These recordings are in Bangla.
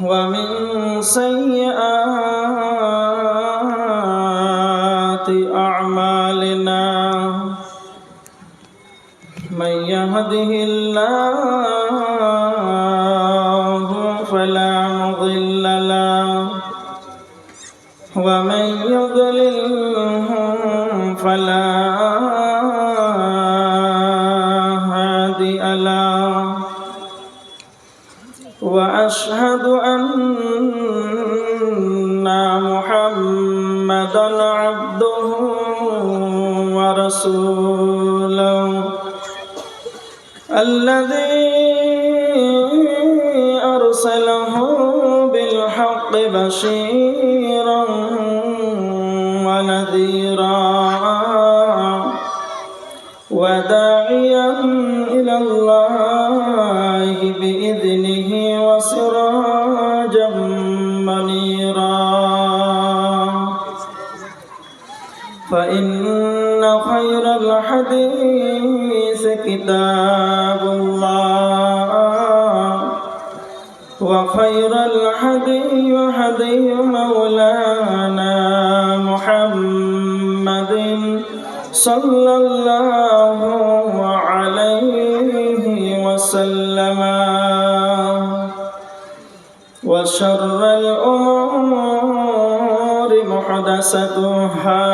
ومن سيئات أعمالنا من يهده الله فلا مضل له ومن يضلله فلا هادي له وأشهد أن محمدًا عبده ورسوله الذي أرسله بالحق بشيرا ونذيرا وداعيا إلى الله بإذنه وسراجا منيرا فإن خير الحديث كتاب الله وخير الهدي هدي مولانا محمد صلى الله عليه وسلم وشر الأمور محدثاتها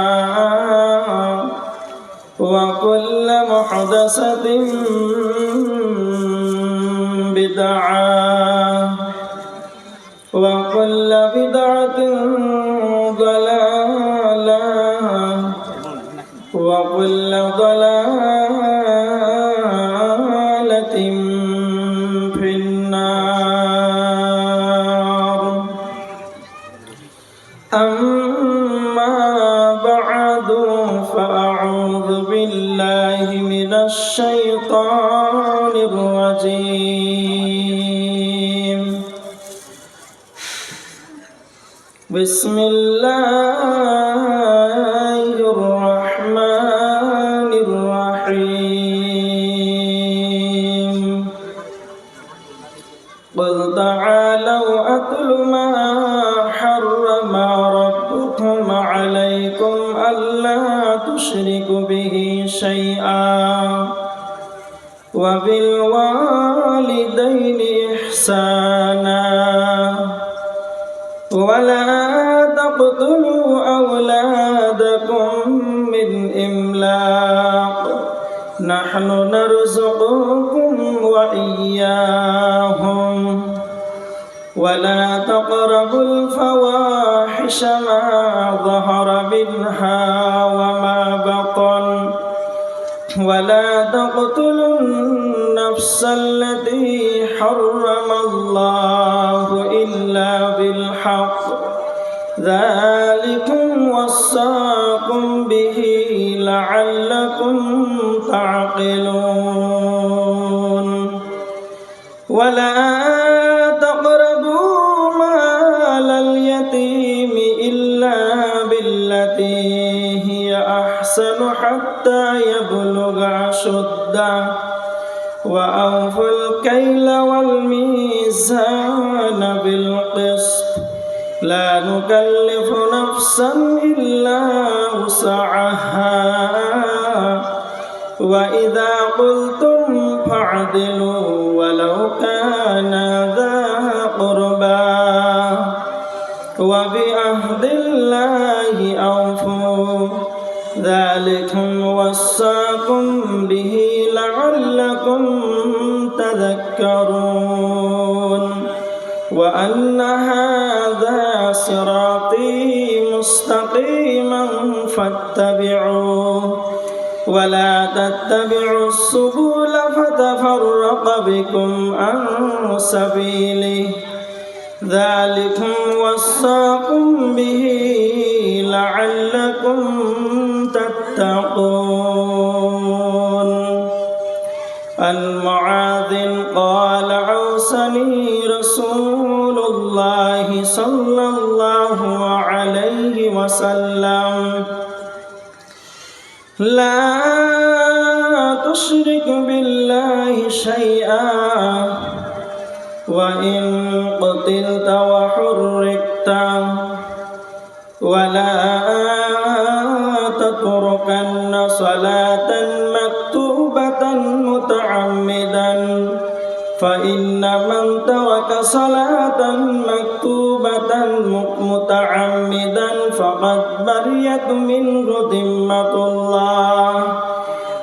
وكل محدثة بدعة وكل بدعة ضلالة وكل ضلالة في النار أما بعد فأعوذ بالله من الشيطان الرجيم بسم الله الرحمن الرحيم قل تعالوا أتل ما حرم ربكم عليكم ألا تشركوا به شيئا وبالوالدين إحسانا ولا تقتلوا أولادكم من إملاق نحن نرزقكم وإياهم ولا تقربوا الفواحش ما ظهر منها وما بطن ولا تقتلوا النفس التي حرم الله إلا بالحق ذلكم وصاكم به لعلكم تعقلون ولا تقربوا مال اليتيم إلا بالتي هي أحسن حتى يبلغ أشده وأوفوا الكيل والميزان بالقسط لا نكلف نفسا إلا وسعها وإذا قلتم فاعدلوا ولو كان ذا قربى وبعهد الله أوفوا ذلكم وصاكم به لعلكم تذكرون وأن هذا صراطي مستقيما فاتبعوه ولا تتبعوا السبل فتفرق بكم عن سبيله ذلكم وصاكم به لعلكم تتقون. عن معاذ قال أوصاني رسول الله صلى الله عليه وسلم لا تشرك بالله شيئا وإن قتلت وحرقت ولا تتركن صلاة مكتوبة متعمدا فإن من ترك صلاة مكتوبة متعمدا فقد برئت منه ذمة الله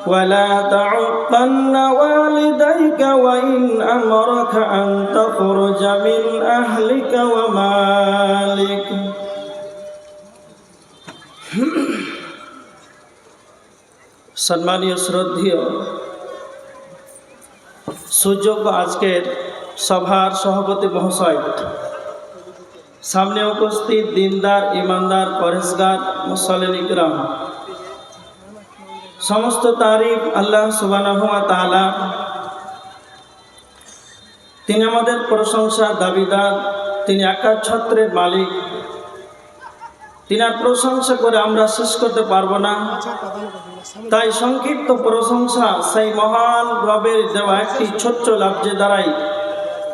ولا تعقن والديك وإن أمرك أن تخرج من أهلك ومالك সম্মানীয় শ্রদ্ধেয় সুযোগ্য আজকের সভার সভাপতি মহাশয়, সামনে উপস্থিত দিনদার ইমানদার পরহেজগার মুসল্লিন ইকরাম, সমস্ত তারিফ আল্লাহ সুবহানাহু ওয়া তাআলা। তিনি আমাদের প্রশংসা দাবিদার, তিনি আকাশ ছত্রের মালিক। তিনার প্রশংসা করে আমরা শেষ করতে পারবো না, তাই সংক্ষিপ্ত প্রশংসা সেই মহান রবের দেওয়া একটি ছোট্ট লাফজে দ্বারাই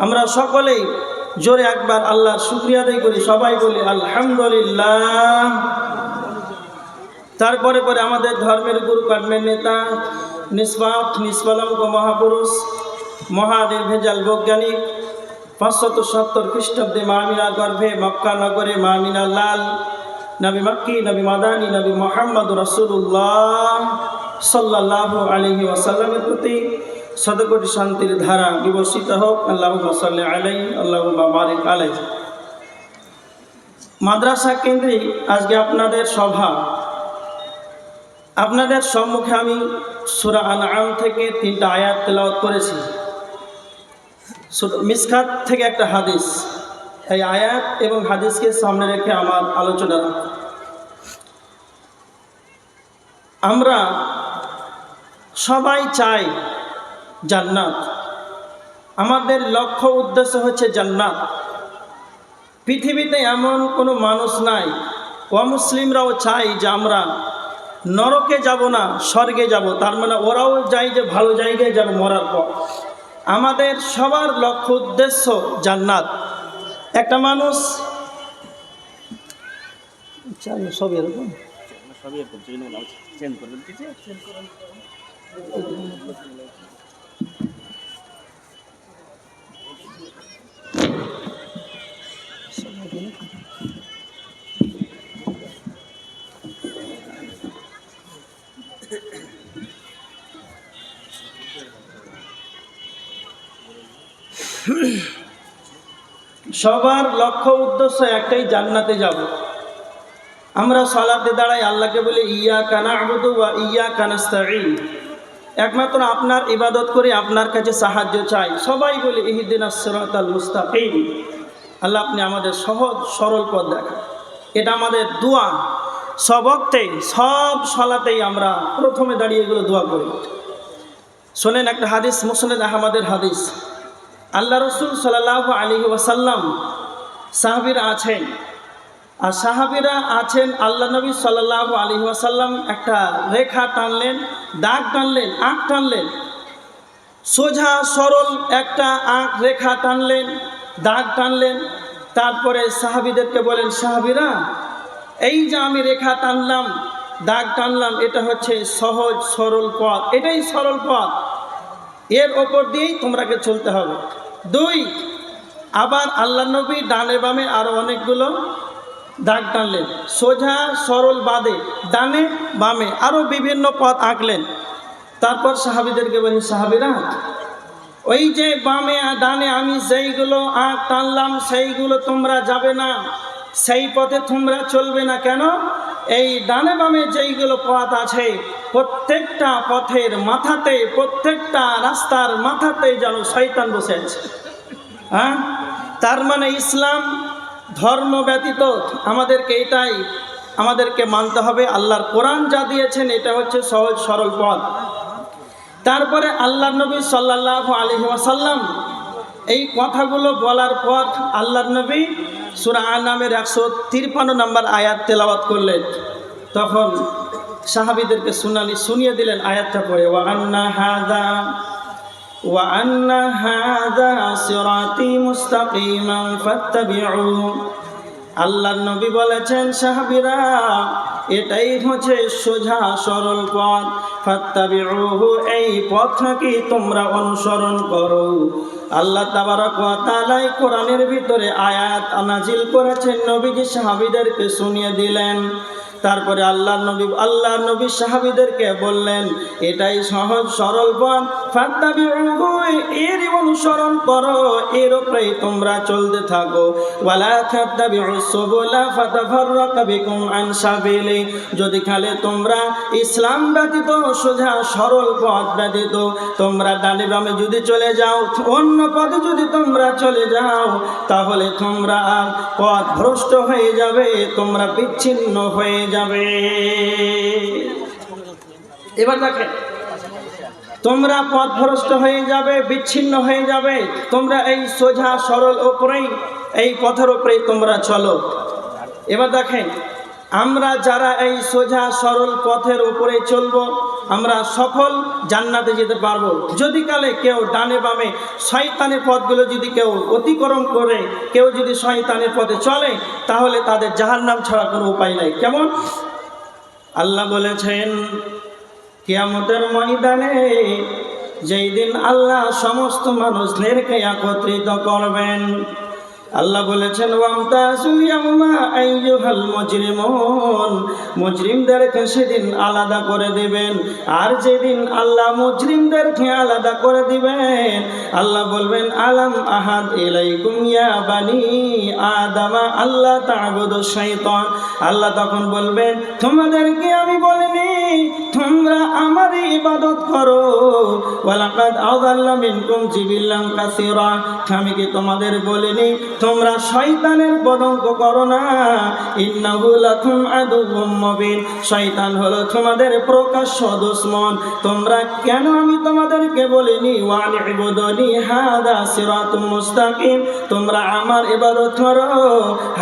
আমরা সকলেই জোরে একবার আল্লাহর শুকরিয়া আদায় করি। সবাই বলি আলহামদুলিল্লাহ। তারপরে পরে আমাদের ধর্মের গুরু কর্মের নেতা, নিষ্পাপ নিষ্কলঙ্ক মহাপুরুষ, মহানির্ভেজাল বৈজ্ঞানিক, 570 খ্রিস্টাব্দে মা আমিনার গর্ভে মক্কা নগরে মা আমিনার লাল নবী মক্কি নবী মাদানী নবী মুহাম্মদ রাসূলুল্লাহ সাল্লাল্লাহু আলাইহি ওয়াসাল্লামের প্রতি শতকোটি শান্তির ধারা বিবর্ষিত হোক। আল্লাহুম্মা সাল্লি আলাইহি আল্লাহুম্মা বারিক আলাইহি। মাদ্রাসা কেন্দ্রিক আজকে আপনাদের সভা, আপনাদের সম্মুখে আমি সূরা আনআম থেকে 3টা আয়াত তেলাওয়াত করেছি। মিসকাত থেকে একটা হাদিস, এই আয়াত এবং হাদিসকে সামনে রেখে আমার আলোচনা। আমরা সবাই চাই জান্নাত, আমাদের লক্ষ্য উদ্দেশ্য হচ্ছে জান্নাত। পৃথিবীতে এমন কোনো মানুষ নাই, অমুসলিমরাও চাই যে আমরা নরকে যাব না, স্বর্গে যাব। তার মানে ওরাও চাই যে ভালো জায়গায় যাব মরার পর। আমাদের সবার লক্ষ্য উদ্দেশ্য জান্নাত। একটা মানুষ সব এরকম সবার লক্ষ্য উদ্দেশ্য একটাই, জান্নাতে যাব। আমরা সালাতে দাঁড়াই, আল্লাহকে বলি ইয়াকা না'বুদু ওয়া ইয়াকা নাস্তাঈন, একমাত্র আপনার ইবাদত করে আপনার কাছে সাহায্য চাই। সবাই বলি ইহদিনাস সিরাতাল মুস্তাকিম, আল্লাহ আপনি আমাদের সহজ সরল পথ দেখান। এটা আমাদের দোয়া। সব ওয়াক্তে সব সালাতেই আমরা প্রথমে দাঁড়িয়ে এগুলো দোয়া করি। শোনেন একটা হাদিস, মুসনাদ আহমদের হাদিস। আল্লাহ রসুল সাল্লাল্লাহু আলাইহি ওয়াসাল্লাম, সাহাবীরা আছেন, আর সাহাবীরা আছেন, আল্লাহ নবী সাল্লাল্লাহু আলাইহি ওয়াসাল্লাম একটা রেখা টানলেন, দাগ টানলেন, আঁক টানলেন, সোজা সরল একটা আঁক রেখা টানলেন, দাগ টানলেন। তারপরে সাহাবীদেরকে বলেন, সাহাবীরা এই যে আমি রেখা টানলাম, দাগ টানলাম, এটা হচ্ছে সহজ সরল পথ, এটাই সরল পথ, এর ওপর দিয়েই তোমরাকে চলতে হবে। 2, আবার আল্লাহ নবী ডানে বামে আরও অনেকগুলো দাগ টানলেন, সোজা সরল বাদে ডানে বামে আরও বিভিন্ন পথ আঁকলেন। তারপর সাহাবীদেরকে বলি, সাহাবীরা ওই যে বামে আর ডানে আমি যেইগুলো আঁক টানলাম সেইগুলো তোমরা যাবে না, সেই পথে তোমরা চলবে না। কেন? এই ডানে বামে যেইগুলো পথ আছে, প্রত্যেকটা পথের মাথাতে, প্রত্যেকটা রাস্তার মাথাতে যেন শয়তান বসে আছে। হ্যাঁ, তার মানে ইসলাম ধর্ম ব্যতীত আমাদেরকে মানতে হবে। আল্লাহর কোরআন যা দিয়েছেন এটা হচ্ছে সহজ সরল পথ। তারপরে আল্লাহর নবী সাল্লাল্লাহু আলাইহি ওয়াসাল্লাম এই কথাগুলো বলার পর আল্লাহর নবী সূরা আনআমের 153 নম্বর আয়াত তেলাওয়াত করলেন। তখন সাহাবীদেরকে শুনিয়ে দিলেন আয়াতটা পড়ে, ওয়া আন্না হাযা ওয়া আন্না হাযা সিরাতি মুস্তাকিমান ফাত্তাবিউ। আল্লাহর নবী বলেছেন, সাহাবীরা, এটাই হচ্ছে সোজা সরল পথ, ফাত্তাবিউহু, এই পথ নাকি তোমরা অনুসরণ করো। আল্লাহ তাবারক ওয়া তাআলা কোরআনের ভিতরে আয়াত নাজিল করেছেন, নবীজি সাহাবীদেরকে শুনিয়ে দিলেন। তারপরে আল্লাহর নবী সাহাবীদেরকে বললেন, এটাই সহজ সরল পথ, ফাত্তাবিউহু, এর অনুসরণ করো, এর উপরেই তোমরা চলতে থাকো। ওয়ালা তাত্তাবিউস সুবুলা ফাতাফাররাকা বিকুম আন সাবিলি, যদি খালে তোমরা ইসলাম ব্যতীত সোজা সরল পথ ব্যতীত তোমরা ডানে বামে যদি চলে যাও, অন্য পথে যদি তোমরা চলে যাও, তাহলে তোমরা পথ ভ্রষ্ট হয়ে যাবে, তোমরা বিচ্ছিন্ন হয়ে যাবে। এবার দেখেন, তোমরা পথভ্রষ্ট হয়ে যাবে, বিচ্ছিন্ন হয়ে যাবে, তোমরা এই সোজা সরল উপরেই, এই পথের উপরেই তোমরা চলো। এবার দেখেন, আমরা যারা এই সোজা সরল পথের উপরে চলবো, আমরা সফল জান্নাতে যেতে পারবো। যদি কালে কেউ ডানে বামে শয়তানের পথগুলো যদি কেউ অতিক্রম করে, কেউ যদি শয়তানের পথে চলে, তাহলে তাদের জাহান্নাম ছাড়া কোনো উপায় নাই। কেমন? আল্লাহ বলেছেন, কিয়ামতের ময়দানে যেই দিন আল্লাহ সমস্ত মানুষদেরকে একত্রিত করবেন, আল্লাহ বলেছেন, ওয়ামতাজুল ইয়াওমা আইয়ুহাল মুজরিমুন, মুজরিমদেরকে সেদিন আলাদা করে দিবেন। আর যেদিন আল্লাহ মুজরিমদেরকে আলাদা করে দিবেন, আল্লাহ বলবেন, আলাম আহাদ ইলাইকুম ইয়া বানি আদামা আল্লাহ তা'বুদুশ শাইতান। আল্লাহ তখন বলবেন, তোমাদেরকে আমি বলিনি তোমরা আমারই ইবাদত করো, ওয়ালাকাদ আযাল্লা মিনকুম জিবিল্লান কাসীরা, আমি কি তোমাদের বলিনি তোমরা শয়তানের পদঙ্ক করো না? ইন্নাহু লাকুম আদুউম মুবিন, শয়তান হলো তোমাদের প্রকাশ্য দুশমন। তোমরা কেন আমি তোমাদেরকে বলিনি ওয়ান ইবুদুনি হাদা সিরাতুম মুস্তাকিম, তোমরা আমার ইবাদত করো,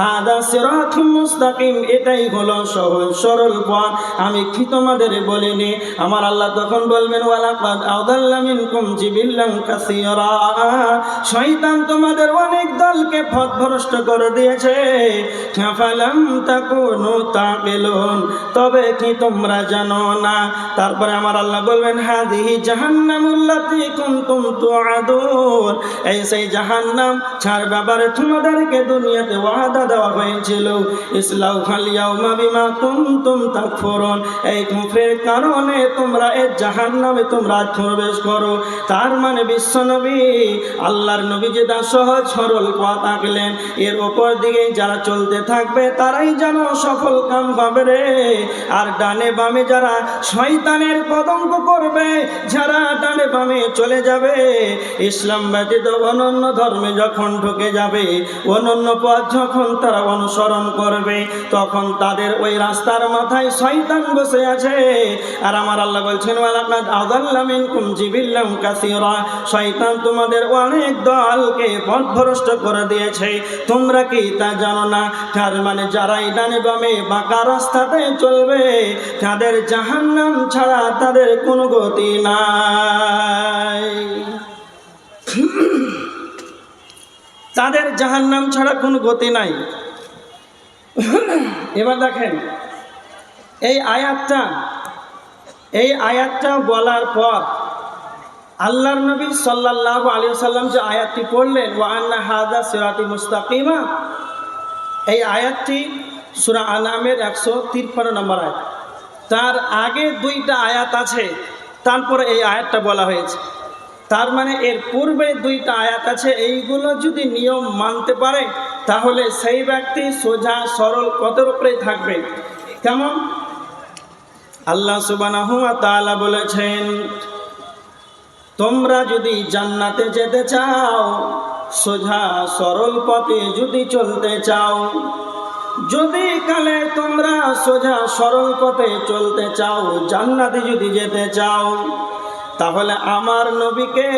হাদা সিরাতুম মুস্তাকিম, এটাই হলো সহজ সরল পথ, আমি কি তোমাদের বলিনি? আমার আল্লাহ তখন বলবেন, ওয়ালাকাদ আযাল্লা মিনকুম জিবিল্লান কাসীরা, শয়তান তোমাদের অনেক দলকে পথভ্রষ্ট করে দিয়েছে। ফালাম তাকুনু তাকিলুন, তবে কি তোমরা জানো না? তারপরে আমার আল্লাহ বলবেন, হাযিহি জাহান্নামুল্লাতী কুনতুম তুআদুন, এই সেই জাহান্নাম যার ব্যাপারে তোমাদেরকে দুনিয়াতে ওয়াদা দেওয়া হয়েছিল। ইসলাউহাল ইয়াউমা বিমা কুনতুম তাকফুরুন, এই কুফরের কারণে তোমরা এই জাহান্নামে তোমরা প্রবেশ করো। তার মানে বিশ্বনবী, আল্লাহর নবী যেটা সহজ সরল পথ আঁকলেন, এর উপর দিকে যারা চলতে থাকবে তারাই যেন সফল কাম পাবে রে। আর ডানে বামে যারা শয়তানের পদঙ্ক করবে, যারা ডানে বামে চলে যাবে, ইসলাম ব্যতীত অনন্য ধর্মে যখন ঢুকে যাবে, অনন্য পথ যখন তারা অনুসরণ করবে, তখন তাদের ওই রাস্তার মাথায় শয়তান বসে আছে। আর আমার আল্লাহ বলছেন, ওয়ালাকাদ আযাল্লা মিনকুম জিবিল্লান কাসীরা, শয়তান তোমাদের অনেক দলকে পথভ্রষ্ট করে দিয়েছে, তোমরা কি তা জানো না? তার মানে যারাই ডানে বামে বাঁকা রাস্তাতে চলবে, তাদের জাহান্নাম ছাড়া তাদের কোনো গতি নাই, তাদের জাহান্নাম ছাড়া কোনো গতি নাই। এবার দেখেন, এই আয়াতটা বলার পর আল্লাহর নবী সাল্লাল্লাহু আলাইহি ওয়াসাল্লাম যে আয়াতটি পড়লেন, ওয়া আন্না হাযা সিরাতি মুস্তাকিমা, এই আয়াতটি সূরা আনামের 153 নম্বর আয়াত। তার আগে দুইটা আয়াত আছে, তারপরে এই আয়াতটা বলা হয়েছে। তার মানে এর পূর্বে দুইটা আয়াত আছে, এইগুলো যদি নিয়ম মানতে পারে তাহলে সেই ব্যক্তি সোজা সরল পথের উপরেই থাকবে। কেমন? আল্লাহ সুবহানাহু ওয়া তাআলা বলেছেন, তোমরা যদি জান্নাতে যেতে চাও, সোজা সরল পথে যদি চলতে চাও, যদি কালে তোমরা সোজা সরল পথে চলতে চাও, জান্নাতে যদি যেতে চাও, তাহলে আমার নবীকে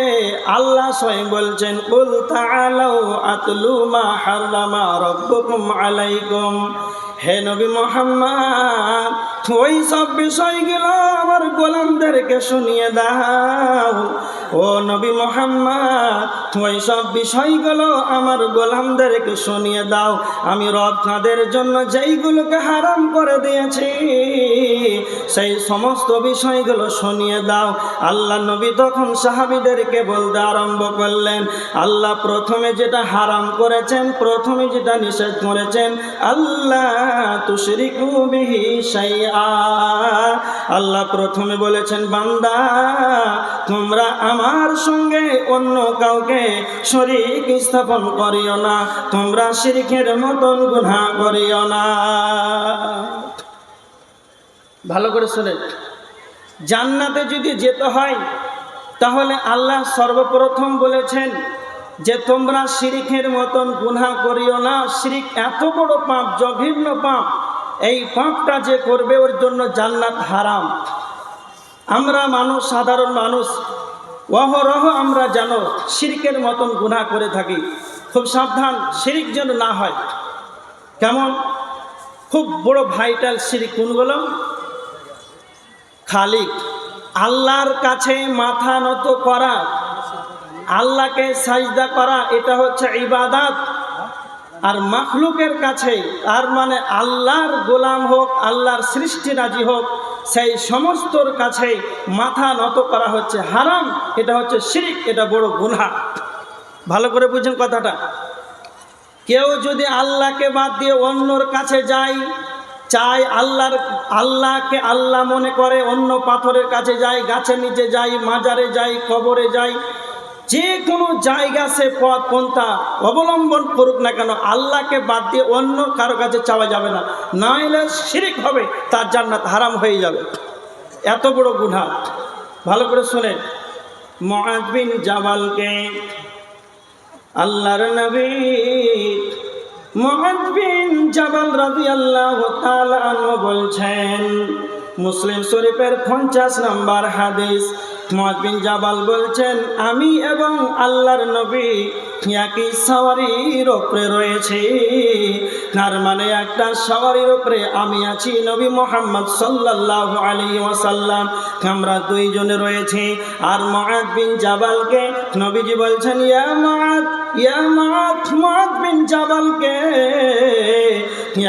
আল্লাহ স্বয়ং বলছেন, কুল তাআলাউ আতলু মা হারামা রাব্বুকুম আলাইকুম, হে নবী মুহাম্মদ, ওই সব বিষয়গুলো আমার গোলামদেরকে শুনিয়ে দাও। ও নবী মুহাম্মদ, ওই সব বিষয়গুলো আমার গোলামদেরকে শুনিয়ে দাও। আমি রব তাদের জন্য যেইগুলোকে হারাম করে দিয়েছি সেই সমস্ত বিষয়গুলো শুনিয়ে দাও। আল্লাহ নবী তখন সাহাবীদেরকে বলতে আরম্ভ করলেন, আল্লাহ প্রথমে যেটা হারাম করেছেন, প্রথমে যেটা নিষেধ করেছেন, আল্লাহ তুশরিকু বিহি শাইআ। আল্লাহ প্রথমে বলেছেন, বান্দা তোমরা আমার সঙ্গে অন্য কাউকে শরীক স্থাপন করিও না, তোমরা শিরকের মতন গুনাহ করিও না। ভালো করে শুনেন, জান্নাতে যদি যেতে হয় তাহলে আল্লাহ সর্বপ্রথম বলেছেন যে তোমরা শিরকের মতন গুনাহ করিও না। শিরক এত বড় পাপ, জঘন্য পাপ, এই পাপটা যে করবে ওর জন্য জান্নাত হারাম। আমরা মানুষ, সাধারণ মানুষ, অহরহ আমরা যেন শিরকের মতন গুনাহ করে থাকি। খুব সাবধান, শিরক যেন না হয়। কেমন? খুব বড় ভাইটাল শিরক কোনগুলো? খালিক, আল্লাহর কাছে মাথা নত করা, আল্লাহকে সাজদা করা, এটা হচ্ছে ইবাদত। আর মাখলুকের কাছে, আর মানে আল্লাহর গোলাম হোক, আল্লাহর সৃষ্টি রাজি হোক, সেই সমস্তর কাছে মাথা নত করা হচ্ছে হারাম। এটা হচ্ছে শিরক, এটা বড় গুনাহ। ভালো করে বুঝেন কথাটা। কেউ যদি আল্লাহকে বাদ দিয়ে অন্যর কাছে যায়, চাই আল্লাহকে আল্লাহ মনে করে, অন্য পাথরের কাছে যায়, গাছের নিচে যায়, মাজারে যায়, কবরে যায়, যে কোনো জায়গা সে পথ পন্থা অবলম্বন করুক না কেন, আল্লাহকে বাদ দিয়ে অন্য কারো কাছে চাওয়া যাবে না, না এলে শিরক হবে, তার জান্নাত হারাম হয়ে যাবে। এত বড় গুনাহ। ভালো করে শোনেন, মুআয বিন জাবালকে আল্লাহর নবী মুআয বিন জাবাল রাদিয়াল্লাহু তাআলা আনহু বলছেন, মুসলিম শরীফের 50 নম্বর হাদিস, মুআয বিন জাবাল বলছেন, আমি এবং আল্লাহর নবী একই সাওয়ারির উপরে রয়েছে। তার মানে একটা সাওয়ারির উপরে আমি আছি, নবী মুহাম্মদ সাল্লাল্লাহু আলাইহি ওয়াসাল্লাম, আমরা দুইজনে রয়েছি। আর মুআয বিন জাবালকে নবীজি বলছেন, ইয়া মুআয, ইয়া মুআয। মুআয বিন জাবালকে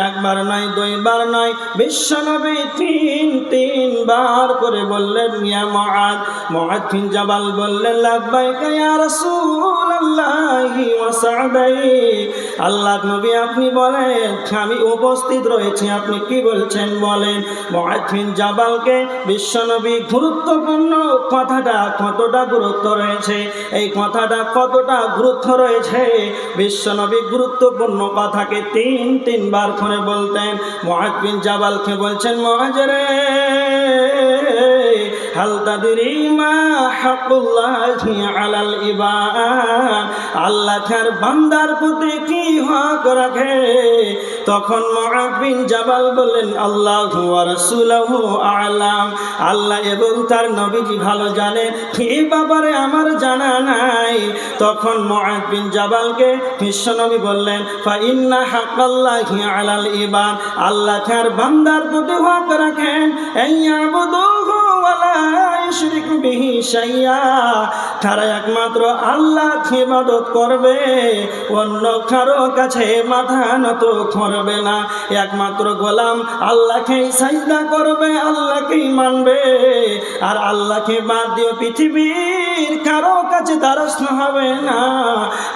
একবার নয়, দুইবার নয়, বিশ্বনবী তিনবার করে বললেন, ইয়া মুআয। মুআয বিন জাবাল বললেন, লাব্বাইকা ইয়া রাসূলুল্লাহি ওয়া সা'দাই। আল্লাহর নবী আপনি বলেন, আমি উপস্থিত রয়েছি, আপনি কি বলছেন বলেন। মুআয বিন জাবালকে বিশ্বনবী গুরুত্বপূর্ণ কথাটা কতটা গুরুত্ব রয়েছে, এই কথাটা কতটা গুরুত্ব রয়েছে, বিশ্বনবী গুরুত্বপূর্ণ কথাকে তিনবার করে বলতেন। মুআয বিন জাবালকে বলছেন, মুআয রে, হাল তাদরি মা হাকুল্লাহি আলাল ইবাদ, আল্লাহ তার বান্দার প্রতি কি হক রাখে? তখন মুআয বিন জাবাল বললেন, আল্লাহু ওয়া রাসূলুহু আ'লাম, আল্লাহ এবং তার নবীজি ভালো জানেন, এই ব্যাপারে আমার জানা নাই। তখন মুআয বিন জাবালকে বিশ্বনবী বললেন, ফা ইন্না হাক্কাল্লাহি আলাল ইবাদ, আল্লাহ তার বান্দার প্রতি হক রাখেন, ইয়াবুদুহু ওয়া লা ইউশরিকু বিহি শাইআ, তারা একমাত্র আল্লাহকে ইবাদত করবে, অন্য কারো কাছে মাথা নত করবে না। একমাত্র গোলাম আল্লাহকেই সাজদা করবে, আল্লাহকেই মানবে। আর আল্লাহকে বাদ দিয়ে পৃথিবীর কারো কাছে দ্বারস্থ হবে না,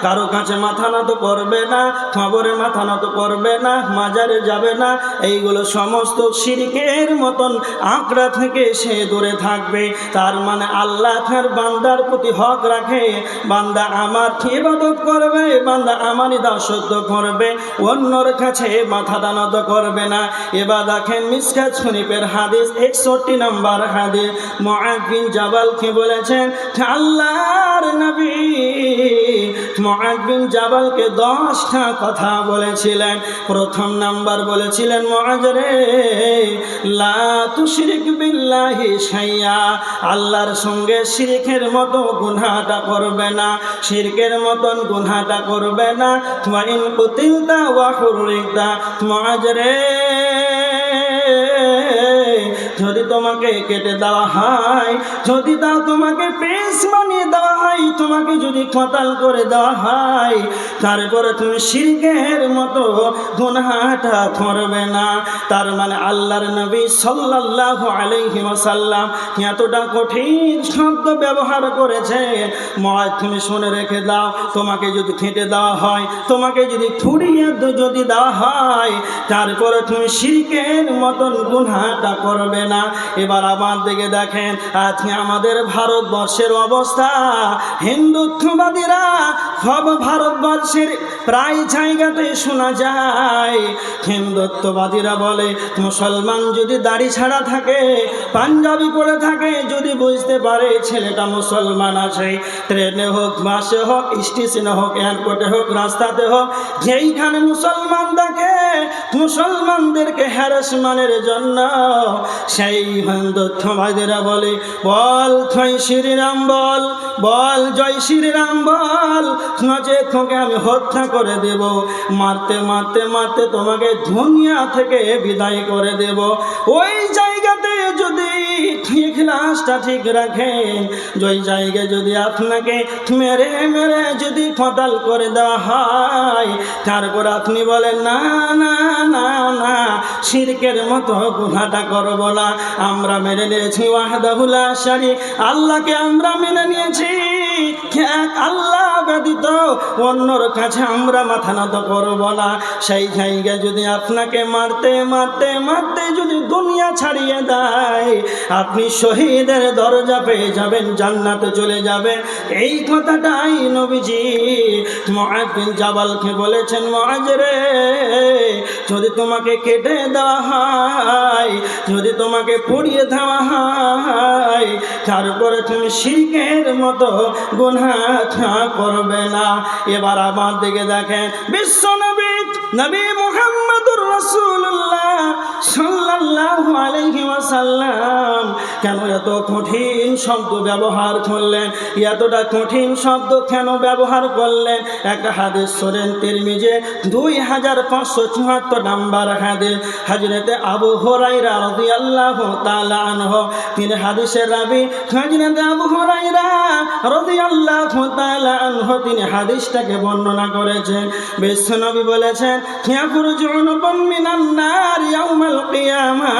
কারো কাছে মাথা নত করবে না, কবরে মাথা নত করবে না, মাজারে যাবে না। এইগুলো সমস্ত শিরকের মতন আঁকড়া থেকে সে দূরে থাকবে। তার মানে আল্লাহ তার বান্দার প্রতি হক রাখে, বান্দা আমার ইবাদত করবে, বান্দা আমারই দাসত্ব করবে, অন্যর কাছে মাথা নত করবে না। এবার দেখেন মিশকাত শরীফের হাদিস 61 নম্বর হাদিস, মুআয বিন জাবালকে বলেছেন আল্লাহর নবী মুআয বিন জাবালকে 10টা কথা বলেছিলেন। প্রথম নাম্বার বলেছিলেন, মুআয রে, লা তুশরিক বিল্লাহি শাইআ, আল্লাহর সঙ্গে শিরকের মতো গুনাহটা করবে না, শিরকের মতন গুনাহটা করবে না। ওয়া ইন কুতিলতা ওয়া হুররিকতা, মুআয রে, যদি তোমাকে কেটে দেওয়া হয়, যদি তোমাকে পেশ বানিয়ে দেওয়া হয়, তোমাকে যদি কতাল করে দেওয়া হয়, তারপরে তুমি শিরকের মতো গুনাহটা করবে না। তার মানে আল্লাহর নবী সাল্লাল্লাহু আলাইহি ওয়াসাল্লাম এতটা কঠিন শব্দ ব্যবহার করেছে। মুআজ তুমি শুনে রেখে দাও, তোমাকে যদি খেটে দেওয়া হয়, তোমাকে যদি পুড়িয়ে যদি দেওয়া হয়, তারপরে তুমি শিরকের মতন গুনাহটা করবে না। এবার আমার দিকে দেখেন, আজকে আমাদের ভারতবর্ষের অবস্থা, হিন্দুত্ববাদীরা সব ভারতবর্ষের প্রায় জায়গাতে শোনা যায়, হিন্দুত্ববাদীরা বলে মুসলমান যদি দাড়ি ছাড়া থাকে, পাঞ্জাবি পরে থাকে, যদি বুঝতে পারে ছেলেটা মুসলমান আছে, ট্রেনে হোক, বাসে হোক, স্টেশনে হোক, এয়ারপোর্টে হোক, রাস্তাতে হোক, যেইখানে মুসলমান দেখে মুসলমানদেরকে হ্যারাসমেন্টের জন্য সেই হিন্দুত্ববাদীরা বলে বল জয় শ্রীরাম, বল বল জয় শ্রীরাম বল, নচেৎ তোকে আমি হত্যা করে দেব, মারতে মারতে মারতে তোমাকে দুনিয়া থেকে বিদায় করে দেব। ওই জায়গাতে যদি ইখলাসটা ঠিক রাখেন, ওই জায়গায় যদি আপনাকে মেরে মেরে যদি কতাল করে দেওয়া হয়, তারপর আপনি বলেন না না না না, শিরকের মতো গুনাহটা করব না, আমরা মেনে নিয়েছি ওয়াহদাহু লা শারীক, আল্লাহকে আমরা মেনে নিয়েছি, এক আল্লাহ ব্যতীত অন্যর কাছে আমরা মাথা নত করব না। সেই জায়গায় যদি আপনাকে মারতে মারতে মারতে যদি দুনিয়া ছাড়িয়ে দেয়, আপনি শহীদের দরজা পেয়ে যাবেন, জান্নাতে চলে যাবেন। এই কথাটাই নবীজি মুআয বিন জাবালকে বলেছেন, মুআয রে, যদি তোমাকে কেটে দেওয়া হয়, যদি তোমাকে পুড়িয়ে দেওয়া হয়, তারপরে তুমি শিরকের মতো গুনাহ করবে না। এবার আমার দিকে দেখেন, বিশ্ব নবী নবী মুহাম্মদুর রাসূলুল্লাহ সাল্লাল্লাহু আলাইহি ওয়াসাল্লাম কেন এত কঠিন শব্দ ব্যবহার করলেন, এতটা কঠিন শব্দ কেন ব্যবহার করলেন? একটা হাদিস শোনেন, তিরমিজি 2574 নাম্বার হাদিস, হযরতে আবু হুরায়রা রাদিয়াল্লাহু তাআলা আনহু, তিনি হাদিসের রাবী হযরতে আবু হুরায়রা রাদিয়াল্লাহু তাআলা আনহু, তিনি হাদিসটাকে বর্ণনা করেছেন। বিশ্বনবী বলেছেন, ইয়াখরুজুনা মিনান নার ইয়াউমাল কিয়ামাহ,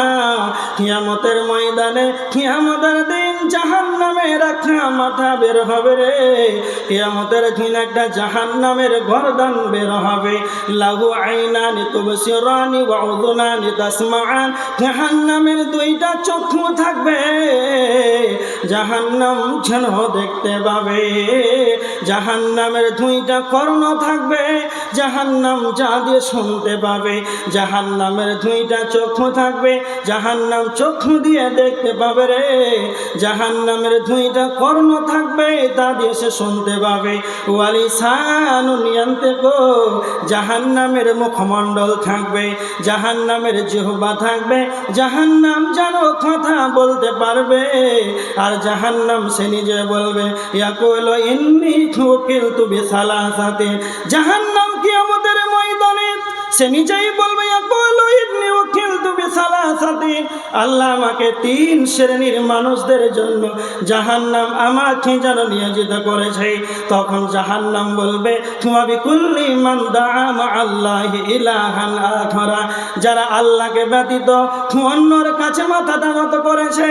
কিয়ামতের ময়দানে, কিয়ামতের দিন জাহান্নামের একটা মাথা বের হবে রে, কিয়ামতের দিন একটা জাহান্নামের গর্দান বের হবে। লাহু আইনানি তুবসিরানি ওয়া উযুনানি তাসমাআন, জাহান্নামের দুইটা চক্ষু থাকবে, জাহান্নাম যেন দেখতে পাবে, জাহান্নামের দুইটা কর্ণ থাকবে, জাহান্নাম যা দিয়ে শুনতে পাবে, জাহান্নামের দুইটা চক্ষু থাকবে, জাহান্নাম চক্ষু দিয়ে দেখতে পাবে রে, জাহান্নামের দুইটা কর্ণ থাকবে, তা দিয়ে সে শুনতে পাবে। ওয়ালিসানুন ইয়ানতিকু, জাহান্নামের মুখমণ্ডল থাকবে, জাহান্নামের জিহ্বা থাকবে, জাহান্নাম যেন কথা বলতে পারবে। আর জাহান্নাম সে নিজে বলবে, ইয়াকুলু ইন্নী উকিলতু বিসালাসাতিন, জাহান্নাম কিয়ামতের ময়দানে সে নিজেই বলবে, ইয়াকুলু ইন্নী উকিলতু বিসালাসাতিন, আল্লাহ আমাকে 3 শ্রেণীর মানুষদের জন্য জাহান্নাম আমাকে যেন নিয়োজিত করেছে। তখন জাহান্নাম বলবে, ওয়া বিকুল্লি মান দাআ মা'আল্লাহি ইলাহান আখারা, যারা আল্লাহকে ব্যতীত অন্যর কাছে মাথাটা নত করেছে,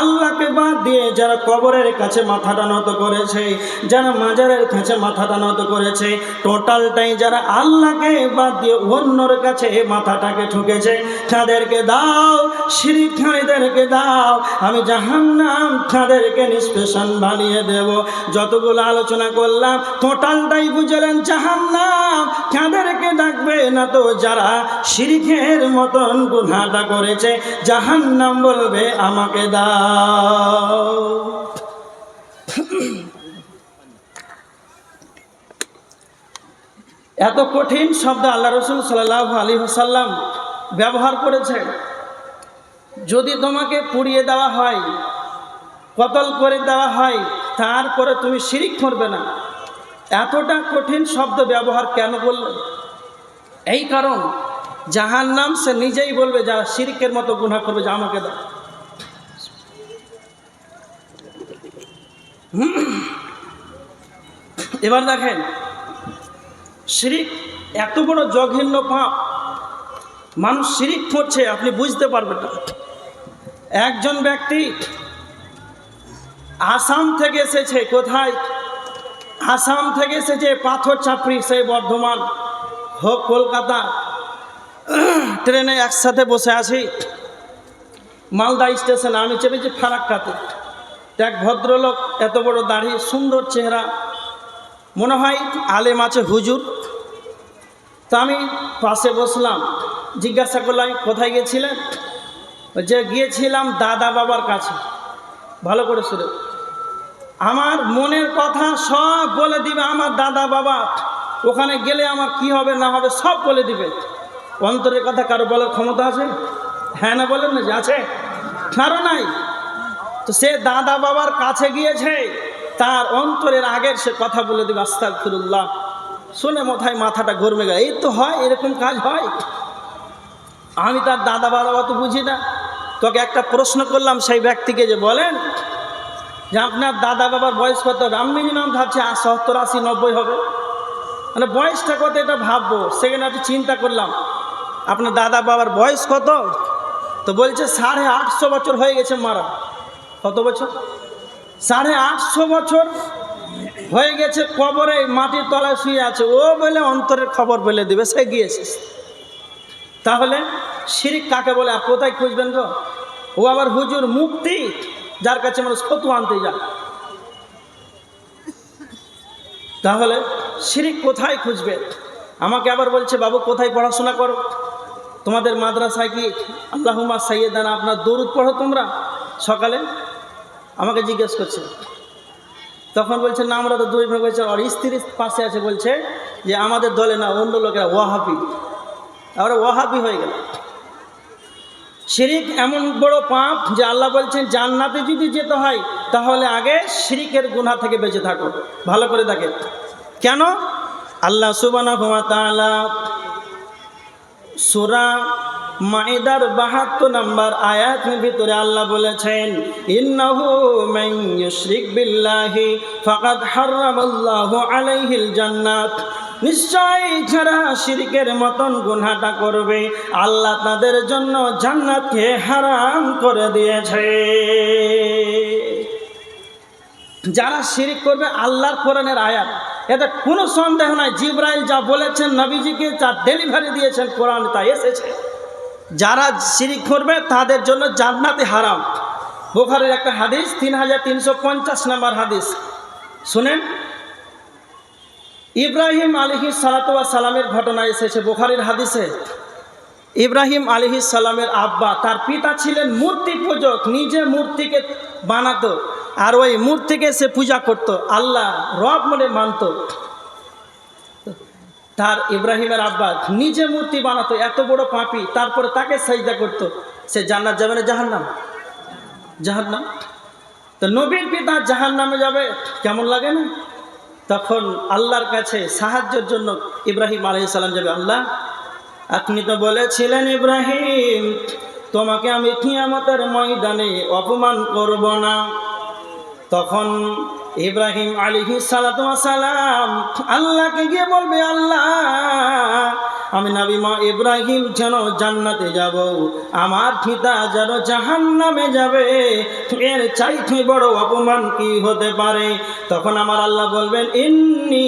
আল্লাহকে বাদ দিয়ে যারা কবরের কাছে মাথাটা নত করেছে, যারা মাজারের কাছে মাথাটা নত করেছে, টোটালটাই যারা আল্লাহকে বাদ দিয়ে অন্যর কাছে মাথাটাকে ঠুকেছে, তাদেরকে দাও, শিরকীদেরকে দাও, আমি জাহান্নাম তাদেরকে নিষ্পেষণ বানিয়ে দেব। যতগুলো আলোচনা করলাম টোটালটাই বুঝলেন, জাহান্নাম তাদেরকে ডাকবে না, তো যারা শিরকের মতন গুনাহটা করেছে, জাহান্নাম বলবে আমাকে দাও। এত কঠিন শব্দ আল্লাহ রাসূল সাল্লাল্লাহু আলাইহি ওয়াসাল্লাম ব্যবহার করেছে। যদি তোমাকে পুড়িয়ে দেওয়া হয়, কতল করে দেওয়া হয়, তারপরে তুমি শিরিক করবে না, এতটা কঠিন শব্দ ব্যবহার কেন করলেন? এই কারণ জাহান্নাম সে নিজেই বলবে, যারা শিরকের মতো গুনাহ করবে, যে আমাকে দাও। এবার দেখেন, শিরিক এত বড় জঘন্য পাপ, মানুষ শিরিক করছে আপনি বুঝতে পারবেন না। একজন ব্যক্তি আসাম থেকে এসেছে, কোথায়? আসাম থেকে এসেছে, পাথর চাপড়ি, সেই বর্ধমান হোক কলকাতা, ট্রেনে একসাথে বসে আছি, মালদা স্টেশনে আমি চেপেছি ফারাক্কাতে। এক ভদ্রলোক, এত বড় দাড়ি, সুন্দর চেহারা, মনে হয় আলেম আছে, হুজুর। তা আমি পাশে বসলাম, জিজ্ঞাসা করলাম কোথায় গিয়েছিলেন? যে গিয়েছিলাম দাদা বাবার কাছে। ভালো করে শুনে, আমার মনের কথা সব বলে দিবে আমার দাদা বাবা, ওখানে গেলে আমার কি হবে না হবে সব বলে দিবে। অন্তরের কথা কারো বলার ক্ষমতা আছে? হ্যাঁ না বলেন না যে আছে? কারো নাই। তো সে দাদা বাবার কাছে গিয়েছে, তার অন্তরের আগের সে কথা বলে দিবে আস্তাগফিরুল্লাহ। শুনে মাথাটা গরমে গেল, এই তো হয়, এরকম কাজ হয়। আমি তার দাদা বাবা তো বুঝি না। তোকে একটা প্রশ্ন করলাম সেই ব্যক্তিকে, যে বলেন যে আপনার দাদা বাবার বয়স কত হবে? আমি মিনিমাম ভাবছি 70, 80, 90 হবে, মানে বয়সটা কত এটা ভাববো। সেখানে একটু চিন্তা করলাম আপনার দাদা বাবার বয়স কত? তো বলছে 850 বছর হয়ে গেছে মারা। কত বছর? 850 বছর হয়ে গেছে, কবরে মাটির তলায় শুয়ে আছে। ও বলে অন্তরের খবর বলে দিবে, সে গিয়েছে। তাহলে শিরিক কাকে বলে আর কোথায় খুঁজবেন গো? ও আবার হুজুর মুক্তি, যার কাছে মানুষ ফতোয়া আনতে যায়। তাহলে শিরিক কোথায় খুঁজবে? আমাকে আবার বলছে বাবু কোথায় পড়াশোনা করো? তোমাদের মাদ্রাসায় কি আল্লাহুম্মা সাইয়্যিদানা আপনার দরুদ পড়ো তোমরা সকালে? আমাকে জিজ্ঞেস করছে। তখন বলছে না, আমরা তো দুই ভাগ হয়েছে। আর স্ত্রীর পাশে আছে, বলছে যে আমাদের দলে না, অন্য লোকেরা ওয়াহাবি। আমরা ওয়াহাবি হয়ে গেল। শিরিক এমন বড় পাপ যে আল্লাহ বলছেন জান্নাতে যদি যেতে হয় তাহলে আগে শিরিকের গুনাহ থেকে বেঁচে থাকো। ভালো করে দেখেন কেন। আল্লাহ সুবহানাহু ওয়া তাআলা সূরা মাইদার 72 নম্বর আয়াতের ভিতরে আল্লাহ বলেছেন, ইন্নাহু মান ইউশরিক বিল্লাহি ফাকাদ হারামাল্লাহু আলাইহিল জান্নাত। নিশ্চয় যারা শিরকের মতন গুনাহটা করবে আল্লাহ তাদের জন্য জান্নাতকে হারাম করে দিয়েছে। যারা শিরক করবে, আল্লাহর কোরআনের আয়াত, এতে কোনো সন্দেহ নাই। জিবরাইল যা বলেছেন নবীজিকে, যা ডেলিভারি দিয়েছেন কোরআন তা এসেছে। যারা শিরক করবে তাদের জন্য জান্নাতে হারাম। বুখারীর একটা হাদিস, 3350 নম্বর হাদিস শুনেন। ইব্রাহিম আলাইহিস সালাতু ওয়াস সালামের ঘটনা এসেছে বুখারীর হাদিসে। ইব্রাহিম আলাইহিস সালামের আব্বা, তার পিতা ছিলেন মূর্তি পূজক, নিজে মূর্তিকে বানাতো আর ওই মূর্তিকে সে পূজা করত, আল্লাহ রব মনে মানত। তার ইব্রাহিমের আব্বা নিজে মূর্তি বানাতো, এত বড় পাপী, তারপরে তাকে সাজদা করত। সে জান্নাত যাবে না জাহান্নাম? জাহান্নাম। তো নবীর পিতা জাহান্নামে যাবে, কেমন লাগে না? তখন আল্লাহর কাছে সাহায্যের জন্য ইব্রাহিম আলাইহিস সালাম যাবে। আল্লাহ, আপনি তো বলেছিলেন ইব্রাহিম তোমাকে আমি কিয়ামতের ময়দানে অপমান করব না। তখন ইব্রাহিম আলাইহিস সালাতু ওয়াস সালাম আল্লাহকে গিয়ে বলবে, আল্লাহ আমি নবী মা ইব্রাহিম যেন জান্নাতে যাব, আমার পিতা যেন জাহান্নামে যাবে, এর চাইতে বড় অপমান কি হতে পারে? তখন আমার আল্লাহ বলবেন, ইন্নী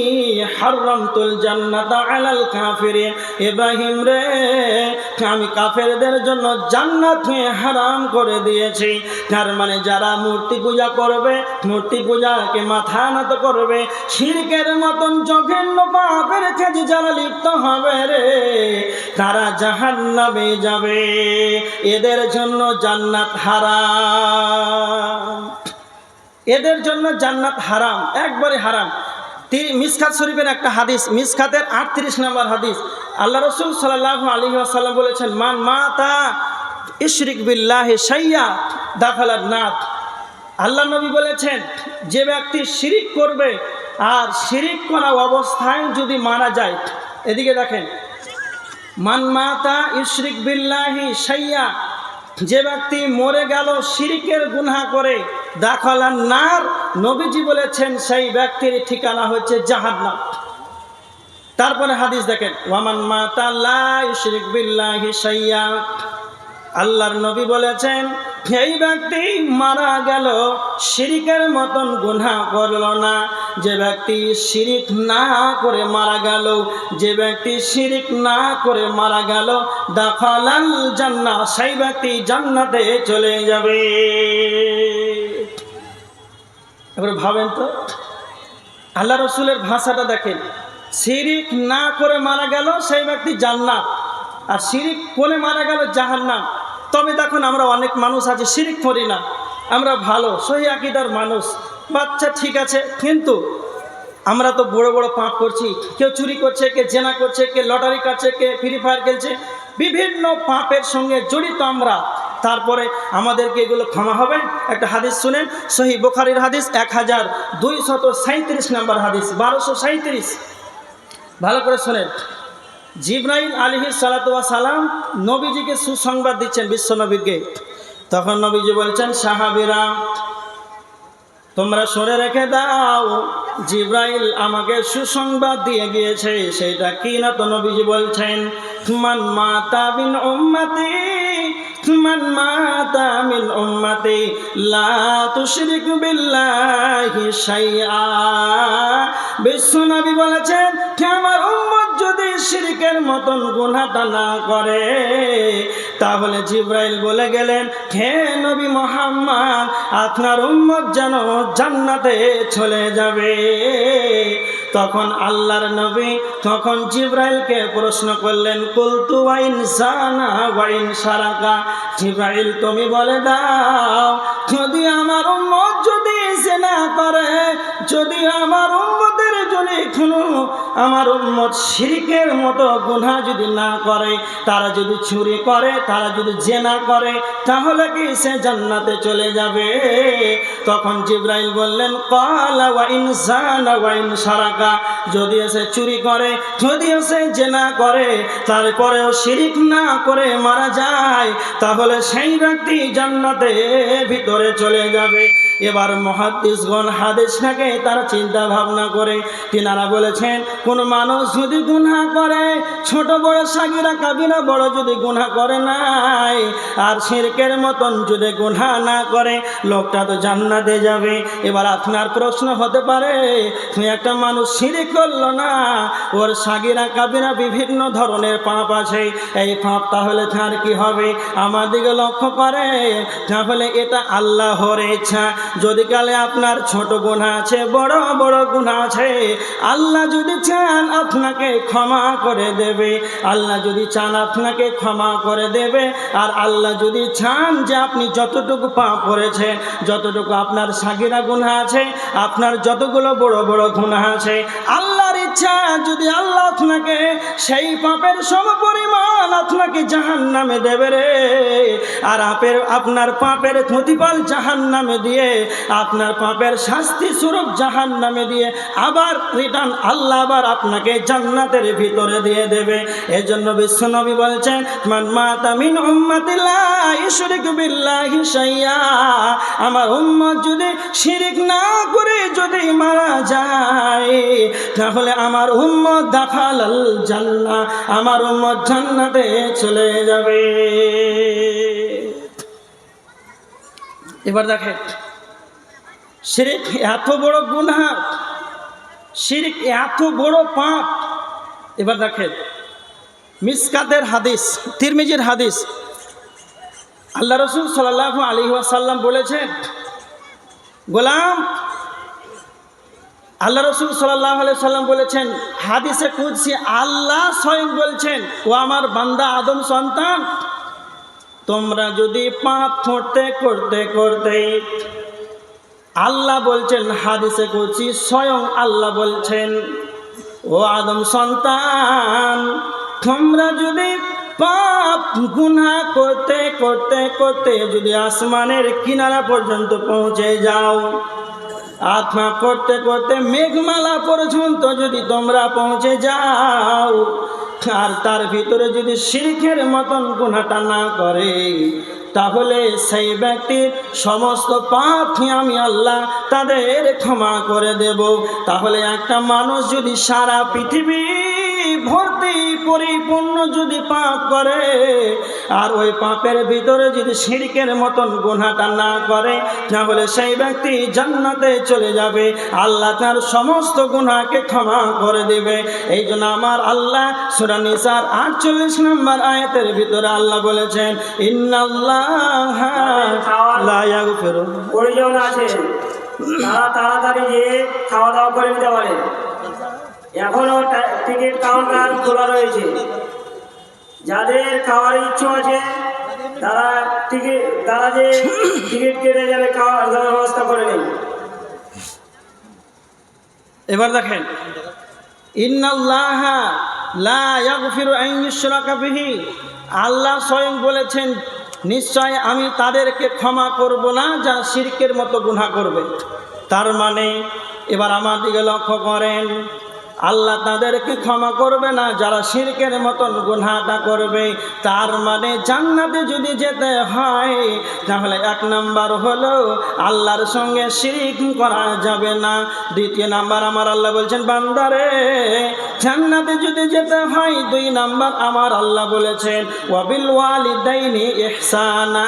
হারামতুল জান্নাতা আলাল কাফিরিন। ইব্রাহিম রে, আমি কাফেরদের জন্য জান্নাতকে হারাম করে দিয়েছি। তার মানে যারা মূর্তি পূজা করবে, মূর্তি পূজাকে মাথা নত করবে, শিরকের মতন জঘন্য পাপের কাজে যারা লিপ্ত হবে রে, তারা জাহান্নামে যাবে। এদের জন্য জান্নাত হারাম, এদের জন্য জান্নাত হারাম, একবারে হারাম। মিসকাত শরীফের একটা হাদিস, মিসকাতের 38 নম্বর হাদিস, আল্লাহ রাসূল সাল্লাল্লাহু আলাইহি ওয়াসাল্লাম বলেছেন, মান মাতা ইশরিক বিল্লাহি শাইয়া দাখালান নার। আল্লাহ নবী বলেছেন, যে ব্যক্তি শিরিক করবে আর শিরিক করা অবস্থায় যদি মারা যায়, এদিকে দেখেন, মান মাতা ইশরিক বিল্লাহি শাইয়া, যে ব্যক্তি মরে গেল শিরিকের গুনাহ করে, দাখালান নার, নবীজি বলেছেন সেই ব্যক্তির ঠিকানা হচ্ছে জাহান্নাম। তারপরে হাদিস দেখেন, ওয়ামান মাতা লা ইউশরিক বিল্লাহি শাইয়া, আল্লাহর নবী বলেছেন এই ব্যক্তি মারা গেল শিরিকের মতন গুনাহ করল না। যে ব্যক্তি শিরিক না করে মারা গেল, যে ব্যক্তি শিরিক না করে মারা গেল, দাখালাল জান্নাহ, সেই ব্যক্তি জান্নাতে চলে যাবে। এবার ভাবেন তো, আল্লাহ রসুলের ভাষাটা দেখেন, শিরিক না করে মারা গেল সেই ব্যক্তি জান্নাত, আর শিরিক করে মারা গেল জাহান্নাম। তবে দেখুন আমরা অনেক মানুষ আছে শিরিক করি না, আমরা ভালো সহি আকীদার মানুষ, বাচ্চা ঠিক আছে, কিন্তু আমরা তো বড় বড় পাপ করছি। কেউ চুরি করছে, কে জেনা করছে, কে লটারি কাটছে, কে ফ্রি ফায়ার খেলছে, বিভিন্ন পাপের সঙ্গে জড়িত আমরা। তারপরে আমাদেরকে এগুলো ক্ষমা হবে? একটা হাদিস শুনেন, সহি বুখারীর হাদিস 1237 নম্বর হাদিস, 1237, ভালো করে শোনেন। জিবরাইল আলাইহিস সালাতু ওয়াস সালাম নবীজিকে সুসংবাদ দিচ্ছেন, বিশ্ব নবীকে। তখন নবীজি বলছেন, সাহাবীরা তোমরা শুনে রেখে দাও, জিবরাইল আমাকে সুসংবাদ দিয়ে গিয়েছে। সেটা কি না? তো নবীজি বলছেন, মান মাতা বিন উম্মতি, মান মাতা মিন উম্মতি লা তুশরিক বিল্লাহি শাইআ। বিশ্ব নবী বলেছেন, আমার উম্মত যদি শিরকের মতন গুনাহটা না করে, তাহলে জিবরাইল বলে গেলেন, হে নবী মুহাম্মদ, আপনার উম্মত যেন জান্নাতে চলে যাবে। তখন আল্লাহর নবী তখন জিবরাইলকে প্রশ্ন করলেন, কুলতু ওয়া ইন জানা ওয়া ইন সারাকা, জিবরাইল তুমি বলে দাও, যদি আমার উম্মত যদি জিনা করে, যদি আমার উম্মতের যদি কোনো আমার উম্মত শিরকের মতো গুনাহ যদি না করে, তারা যদি চুরি করে, তারা যদি জিনা করে, তাহলে কি সে জান্নাতে চলে যাবে? তখন জিবরাইল বললেন, ক্বালা ওয়া ইন জানা ওয়া ইন সারাকা, যদি সে চুরি করে, যদি সে জিনা করে, তারপরেও শিরক না করে মারা যায়, তাহলে সেই ব্যক্তি জান্নাতে ভিতরে চলে যাবে। এবার মুহাদ্দিসগণ হাদিসটাকে তারা চিন্তা ভাবনা করে তিনারা বলেছেন, কোন মানুষ যদি গুনাহ করে, ছোট বড় সাগীরা কাবীরা বড় যদি গুনাহ করে নাই, আর শিরকের মতন যদি গুনাহ না করে, লোকটা তো জান্নাতে যাবে। এবার আপনার প্রশ্ন হতে পারে, একটা মানুষ শিরক করলো না, ওর সাগীরা কাবীরা বিভিন্ন ধরনের পাপ আছে, এই পাপ তাহলে তার কি হবে? আমাদেরকে লক্ষ্য করে, তাহলে এটা আল্লাহর ইচ্ছা। যদি কালে আপনার ছোট গুনাহ আছে, বড় বড় গুনাহ আছে, আল্লাহ যদি চান আপনাকে ক্ষমা করে দেবে, আল্লাহ যদি চান আপনাকে ক্ষমা করে দেবে। আর আল্লাহ যদি চান যে আপনি যতটুকু পাপ করেছেন, যতটুকু আপনার সাগীরা গুনাহ আছে, আপনার যতগুলো বড় বড় গুনাহ আছে, আল্লাহর ইচ্ছা যদি আল্লাহ আপনাকে সেই পাপের সমপরিমাণ আপনাকে জাহান্নামে দেবে রে। আর আপনার পাপের প্রতিফল জাহান্নামে দিয়ে, আপনার পাপের শাস্তি স্বরূপ জাহান্নামে দিয়ে, আবার রিটার্ন আল্লাহ আবার আপনাকে জান্নাতের ভিতরে দিয়ে দেবে। এজন্য বিশ্বনবী বলছেন, মান মাতা মিন উম্মতি লা ইউশরিক বিল্লাহি শাইআ, আমার উম্মত যদি শিরক না করে যদি মারা যায়, তাহলে আমার উম্মত দাখালাল জান্নাহ, আমার উম্মত জান্নাতে চলে যাবে। এবার দেখেন, শিরক এত বড় গুনাহ, শিরক এত বড় পাপ। এবার দেখেন মিসকাতের হাদিস, তিরমিজির হাদিস, আল্লাহ রসুল সাল্লাল্লাহু আলাইহি ওয়াসাল্লাম বলেছেন, গোলাম, আল্লাহ রসুল সাল্লাল্লাহু আলাইহি ওয়াসাল্লাম বলেছেন, হাদিসে কুদসি আল্লাহ স্বয়ং বলছেন, ও আমার বান্দা আদম সন্তান, তোমরা যদি পাপ করতে করতে করতে, আল্লাহ বলছেন, হাদিসে কুদসি স্বয়ং আল্লাহ বলছেন, ও আদম সন্তান, তোমরা যদি পাপ গুনাহ করতে করতে করতে যদি আসমানের কিনারা পর্যন্ত পৌঁছে যাও, আত্মা করতে করতে মেঘমালা পর্যন্ত যদি তোমরা পৌঁছে যাও, আর তার ভিতরে যদি শিরকের মতন গুনাহটা না করে, তাহলে সেই ব্যক্তির সমস্ত পাপ আমি আল্লাহ তাদের ক্ষমা করে দেব। তাহলে একটা মানুষ যদি সারা পৃথিবী ভর্তি পরিপূর্ণ যদি পাপ করে আর ওই পাপের ভিতরে যদি শিরকের মতন গুনাহটা না করে, তাহলে সেই ব্যক্তি জান্নাতে চলে যাবে, আল্লাহ তার সমস্ত গুনাহকে ক্ষমা করে দেবে। এই জন্য আমার আল্লাহ সূরা নিসার 48 নম্বর আয়াতের ভিতরে আল্লাহ বলেছেন, ইন্নাল্লাহা লা ইয়াগফিরু। প্রয়োজন আছে তারা তাড়াতাড়ি গিয়ে খাওয়া দাওয়া করে নিতে পারে। এখনো টিকিট কাউন্টার খোলা রয়েছে। যাদের খাওয়ার ইচ্ছা আছে তারা যে টিকিট কেটে যাবে, খাওয়ার ব্যবস্থা করে নেই। এবার দেখেন, ইন্নাল্লাহা লা ইয়াগফিরু আন ইউশরাকা বিহি। আল্লাহ স্বয়ং বলেছেন, নিশ্চয় আমি তাদেরকে ক্ষমা করব না যারা শিরকের মতো গুনাহ করবে। তার মানে এবার আমার দিকে লক্ষ্য করেন, আল্লাহ তাদেরকে ক্ষমা করবে না যারা শিরকের মতন গুনাহটা করবে। তার মানে জান্নাতে যদি যেতে হয় তাহলে 1 নাম্বার হলো আল্লাহর সঙ্গে শিরক করা যাবে না। 2 নাম্বার আমার আল্লাহ বলছেন, বান্দারে জান্নাতে যদি যেতে হয় 2 নাম্বার আমার আল্লাহ বলেছেন, ওয়াবিল ওয়ালিদাইনি ইহসানা।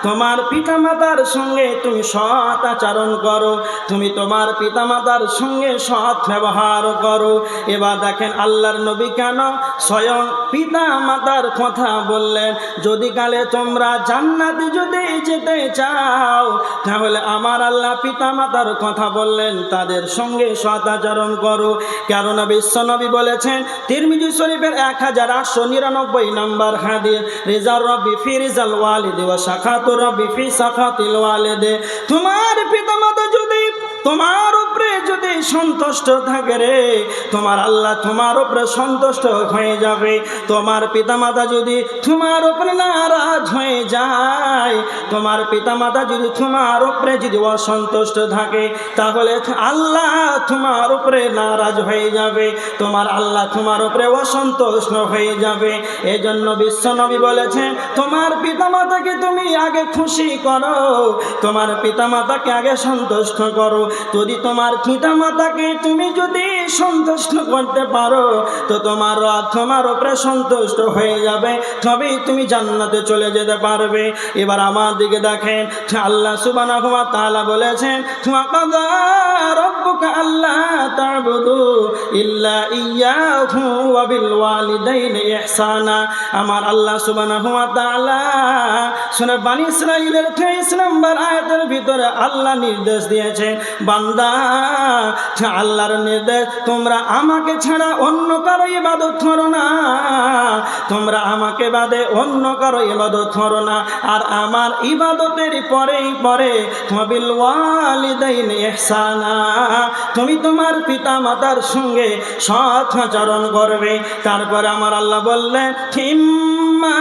তোমার পিতামাতার সঙ্গে তুমি সৎ আচরণ করো, তুমি তোমার পিতামাতার সঙ্গে সৎ ব্যবহার করো। এবার দেখেন আল্লাহর নবী কেন স্বয়ং পিতা মাতার কথা বললেন। যদি কালে তোমরা জান্নাতে যদি যেতে চাও তাহলে আমার আল্লাহ পিতা মাতার কথা বললেন, তাদের সঙ্গে সদাচরণ করো। কারণ বিশ্বনবী বলেছেন তিরমিজি শরীফের 1899 নম্বর হাদিস, রিজার রব্বি ফি রিজাল ওয়ালিদি ওয়া সাখাতুর রব্বি ফি সাখাতিল ওয়ালিদি। তোমার পিতা মাতা যদি তোমার উপরে যদি সন্তুষ্ট থাকে রে, তোমার আল্লাহ তোমার উপরে সন্তুষ্ট হয়ে যাবে। তোমার পিতামাতা যদি তোমার উপরে নারাজ হয়ে যায়, তোমার পিতামাতা যদি তোমার উপরে যদি অসন্তুষ্ট থাকে, তাহলে আল্লাহ তোমার উপরে নারাজ হয়ে যাবে, তোমার আল্লাহ তোমার উপরে অসন্তুষ্ট হয়ে যাবে। এই জন্য বিশ্বনবী বলেছেন, তোমার পিতামাতাকে তুমি আগে খুশি করো, তোমার পিতামাতাকে আগে সন্তুষ্ট করো। যদি তোমার পিতামাতাকে তুমি যদি সন্তুষ্ট করতে পারো তো তোমার রব তোমার উপরে সন্তুষ্ট হয়ে যাবে, তবেই তুমি জান্নাতে চলে যেতে পারবে। এবার আমার দিকে দেখেন, আল্লাহ সুবহানাহু ওয়া তাআলা বলেছেন, ওয়া কাযা রাব্বুকা আল্লা তা'বুদু ইল্লা ইয়্যাহু ওয়া বিল ওয়ালিদাইনি ইহসানা। আমার আল্লাহ সুবহানাহু ওয়া তাআলা সূরা বনী ইসরাঈলের 23 নম্বর আয়াতের ভিতরে আল্লাহ নির্দেশ দিয়েছেন, বান্দা আল্লাহর নির্দেশ, তোমরা আমাকে ছাড়া অন্য কারো ইবাদত করো না, তোমরা আমাকে বাদে অন্য কারো ইবাদত করো না। আর আমার ইবাদতের পরেই পরে বিল ওয়ালিদাইনি ইহসানা, তুমি তোমার পিতা মাতার সঙ্গে সৎ আচরণ করবে। তারপরে আমার আল্লাহ বললেন, ইম্মা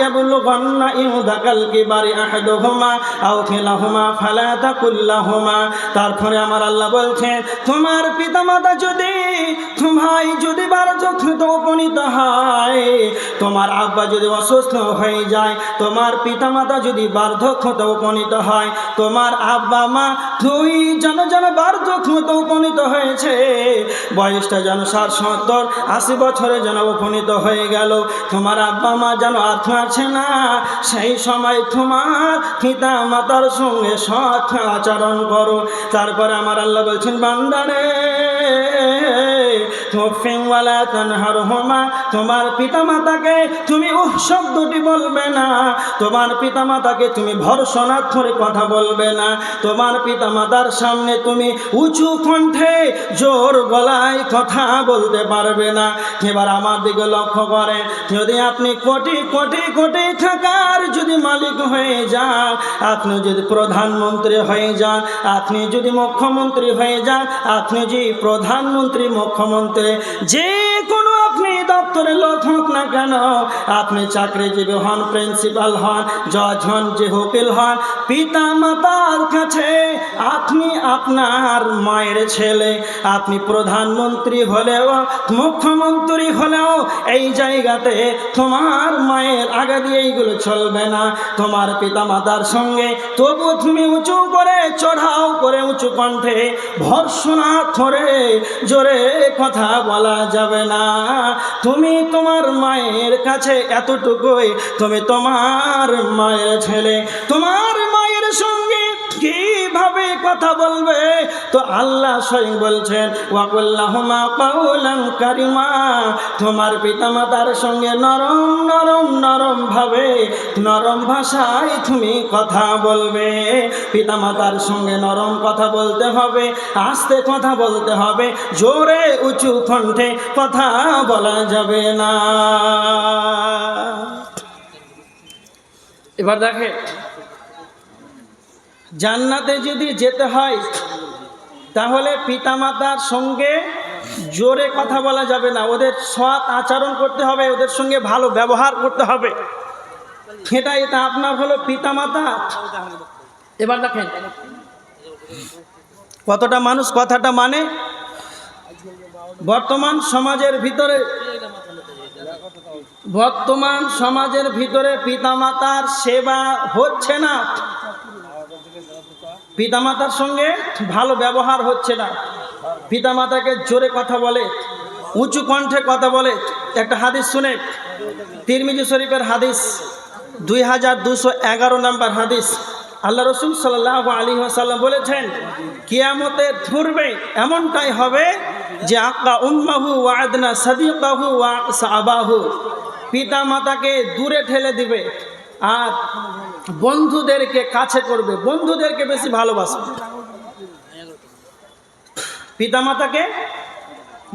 ইয়াবলুগান্না ইনদাকাল কিবারি আহাদুহুমা আও কিলাহুমা ফালা তাকুল লাহুমা। তারপরে আমার আল্লাহ বলছেন, তোমার পিতামাতা যদি যদি বার্ধক্যতে উপনীত হয়, তোমার আব্বা যদি অসুস্থ হয়ে যায়, তোমার পিতামাতা যদি বার্ধক্যতে উপনীত হয়, তোমার আব্বা মা দুই যেন বার্ধক্যতে উপনীত হয়েছে, বয়সটা যেন 60, 70, 80 বছরে যেন উপনীত হয়ে গেল, তোমার আব্বা মা যেন আর আছে না, সেই সময় তোমার পিতা মাতার সঙ্গে সৎ আচরণ করো। তারপরে আমার আল্লাহ বলছেন, বান্দারে তোমার পিতামাতাকে তুমি শব্দটি বলবে না, তোমার পিতামাতাকে তুমি ভর্ৎসনাক্ষরে কথা বলবে না, তোমার পিতামাতার সামনে তুমি উঁচু কণ্ঠে জোর গলায় কথা বলতে পারবে না। এবার আমার দিকে লক্ষ্য করেন, যদি আপনি কোটি কোটি কোটি টাকার যদি মালিক হয়ে যান, আপনি যদি প্রধানমন্ত্রী হয়ে যান, আপনি যদি মুখ্যমন্ত্রী হয়ে যান, আপনি যদি প্রধানমন্ত্রী মুখ্যমন্ত্রী যে কোনো আপনি দপ্তর দপ্তরের লোক হোক না কেন, আপনি চাকরিজীবী হন, প্রিন্সিপাল হন, জজ হন, যে উকিল হন, পিতা মাতার কাছে আপনি আপনার মায়ের ছেলে, আপনি প্রধানমন্ত্রী হলেও মুখ্যমন্ত্রী হলেও এই জায়গাতে তোমার মায়ের আগে দিয়ে এইগুলো চলবে না। তোমার পিতা মাতার সঙ্গে তবু তুমি উঁচু করে চড়াও করে উঁচু কণ্ঠে ভর্ৎসনা ধরে জোরে কথা বলা যাবে না। তুমি তোমার মায়ের কাছে এতটুকুই, তুমি তোমার মায়ের ছেলে, তোমার মায়ের সঙ্গে কিভাবে কথা বলবে? তো আল্লাহ স্বয়ং বলছেন ওয়াকুল্লাহুমা কাউলান কারিমা, তোমার পিতামাতার সঙ্গে নরম নরম নরম ভাবে নরম ভাষায় তুমি কথা বলবে। পিতামাতার সঙ্গে নরম কথা বলতে হবে, আস্তে কথা বলতে হবে, জোরে উঁচু কণ্ঠে কথা বলা যাবে না। এবার দেখে, জান্নাতে যদি যেতে হয় তাহলে পিতামাতার সঙ্গে জোরে কথা বলা যাবে না, ওদের সৎ আচরণ করতে হবে, ওদের সঙ্গে ভালো ব্যবহার করতে হবে। এটা আপনার হলো পিতামাতা। এবার দেখেন কতটা মানুষ কথাটা মানে। বর্তমান সমাজের ভিতরে পিতামাতার সেবা হচ্ছে না, পিতামাতার সঙ্গে ভালো ব্যবহার হচ্ছে না, পিতামাতাকে জোরে কথা বলে, উঁচু কণ্ঠে কথা বলে। একটা হাদিস শুনে, তিরমিজি শরীফের হাদিস 2211 নম্বর হাদিস। আল্লাহ রসুল সাল্লাল্লাহু আলাইহি ওয়াসাল্লাম বলেছেন, কিয়ামতের পূর্বে এমনটাই হবে যে আক্কা উম্মাহু ওয়া আদনা সাদিকাহু ওয়া সাহাবাহু, পিতা মাতাকে দূরে ঠেলে দিবে আর বন্ধুদেরকে কাছে করবে, বন্ধুদেরকে বেশি ভালোবাসবে। পিতামাতাকে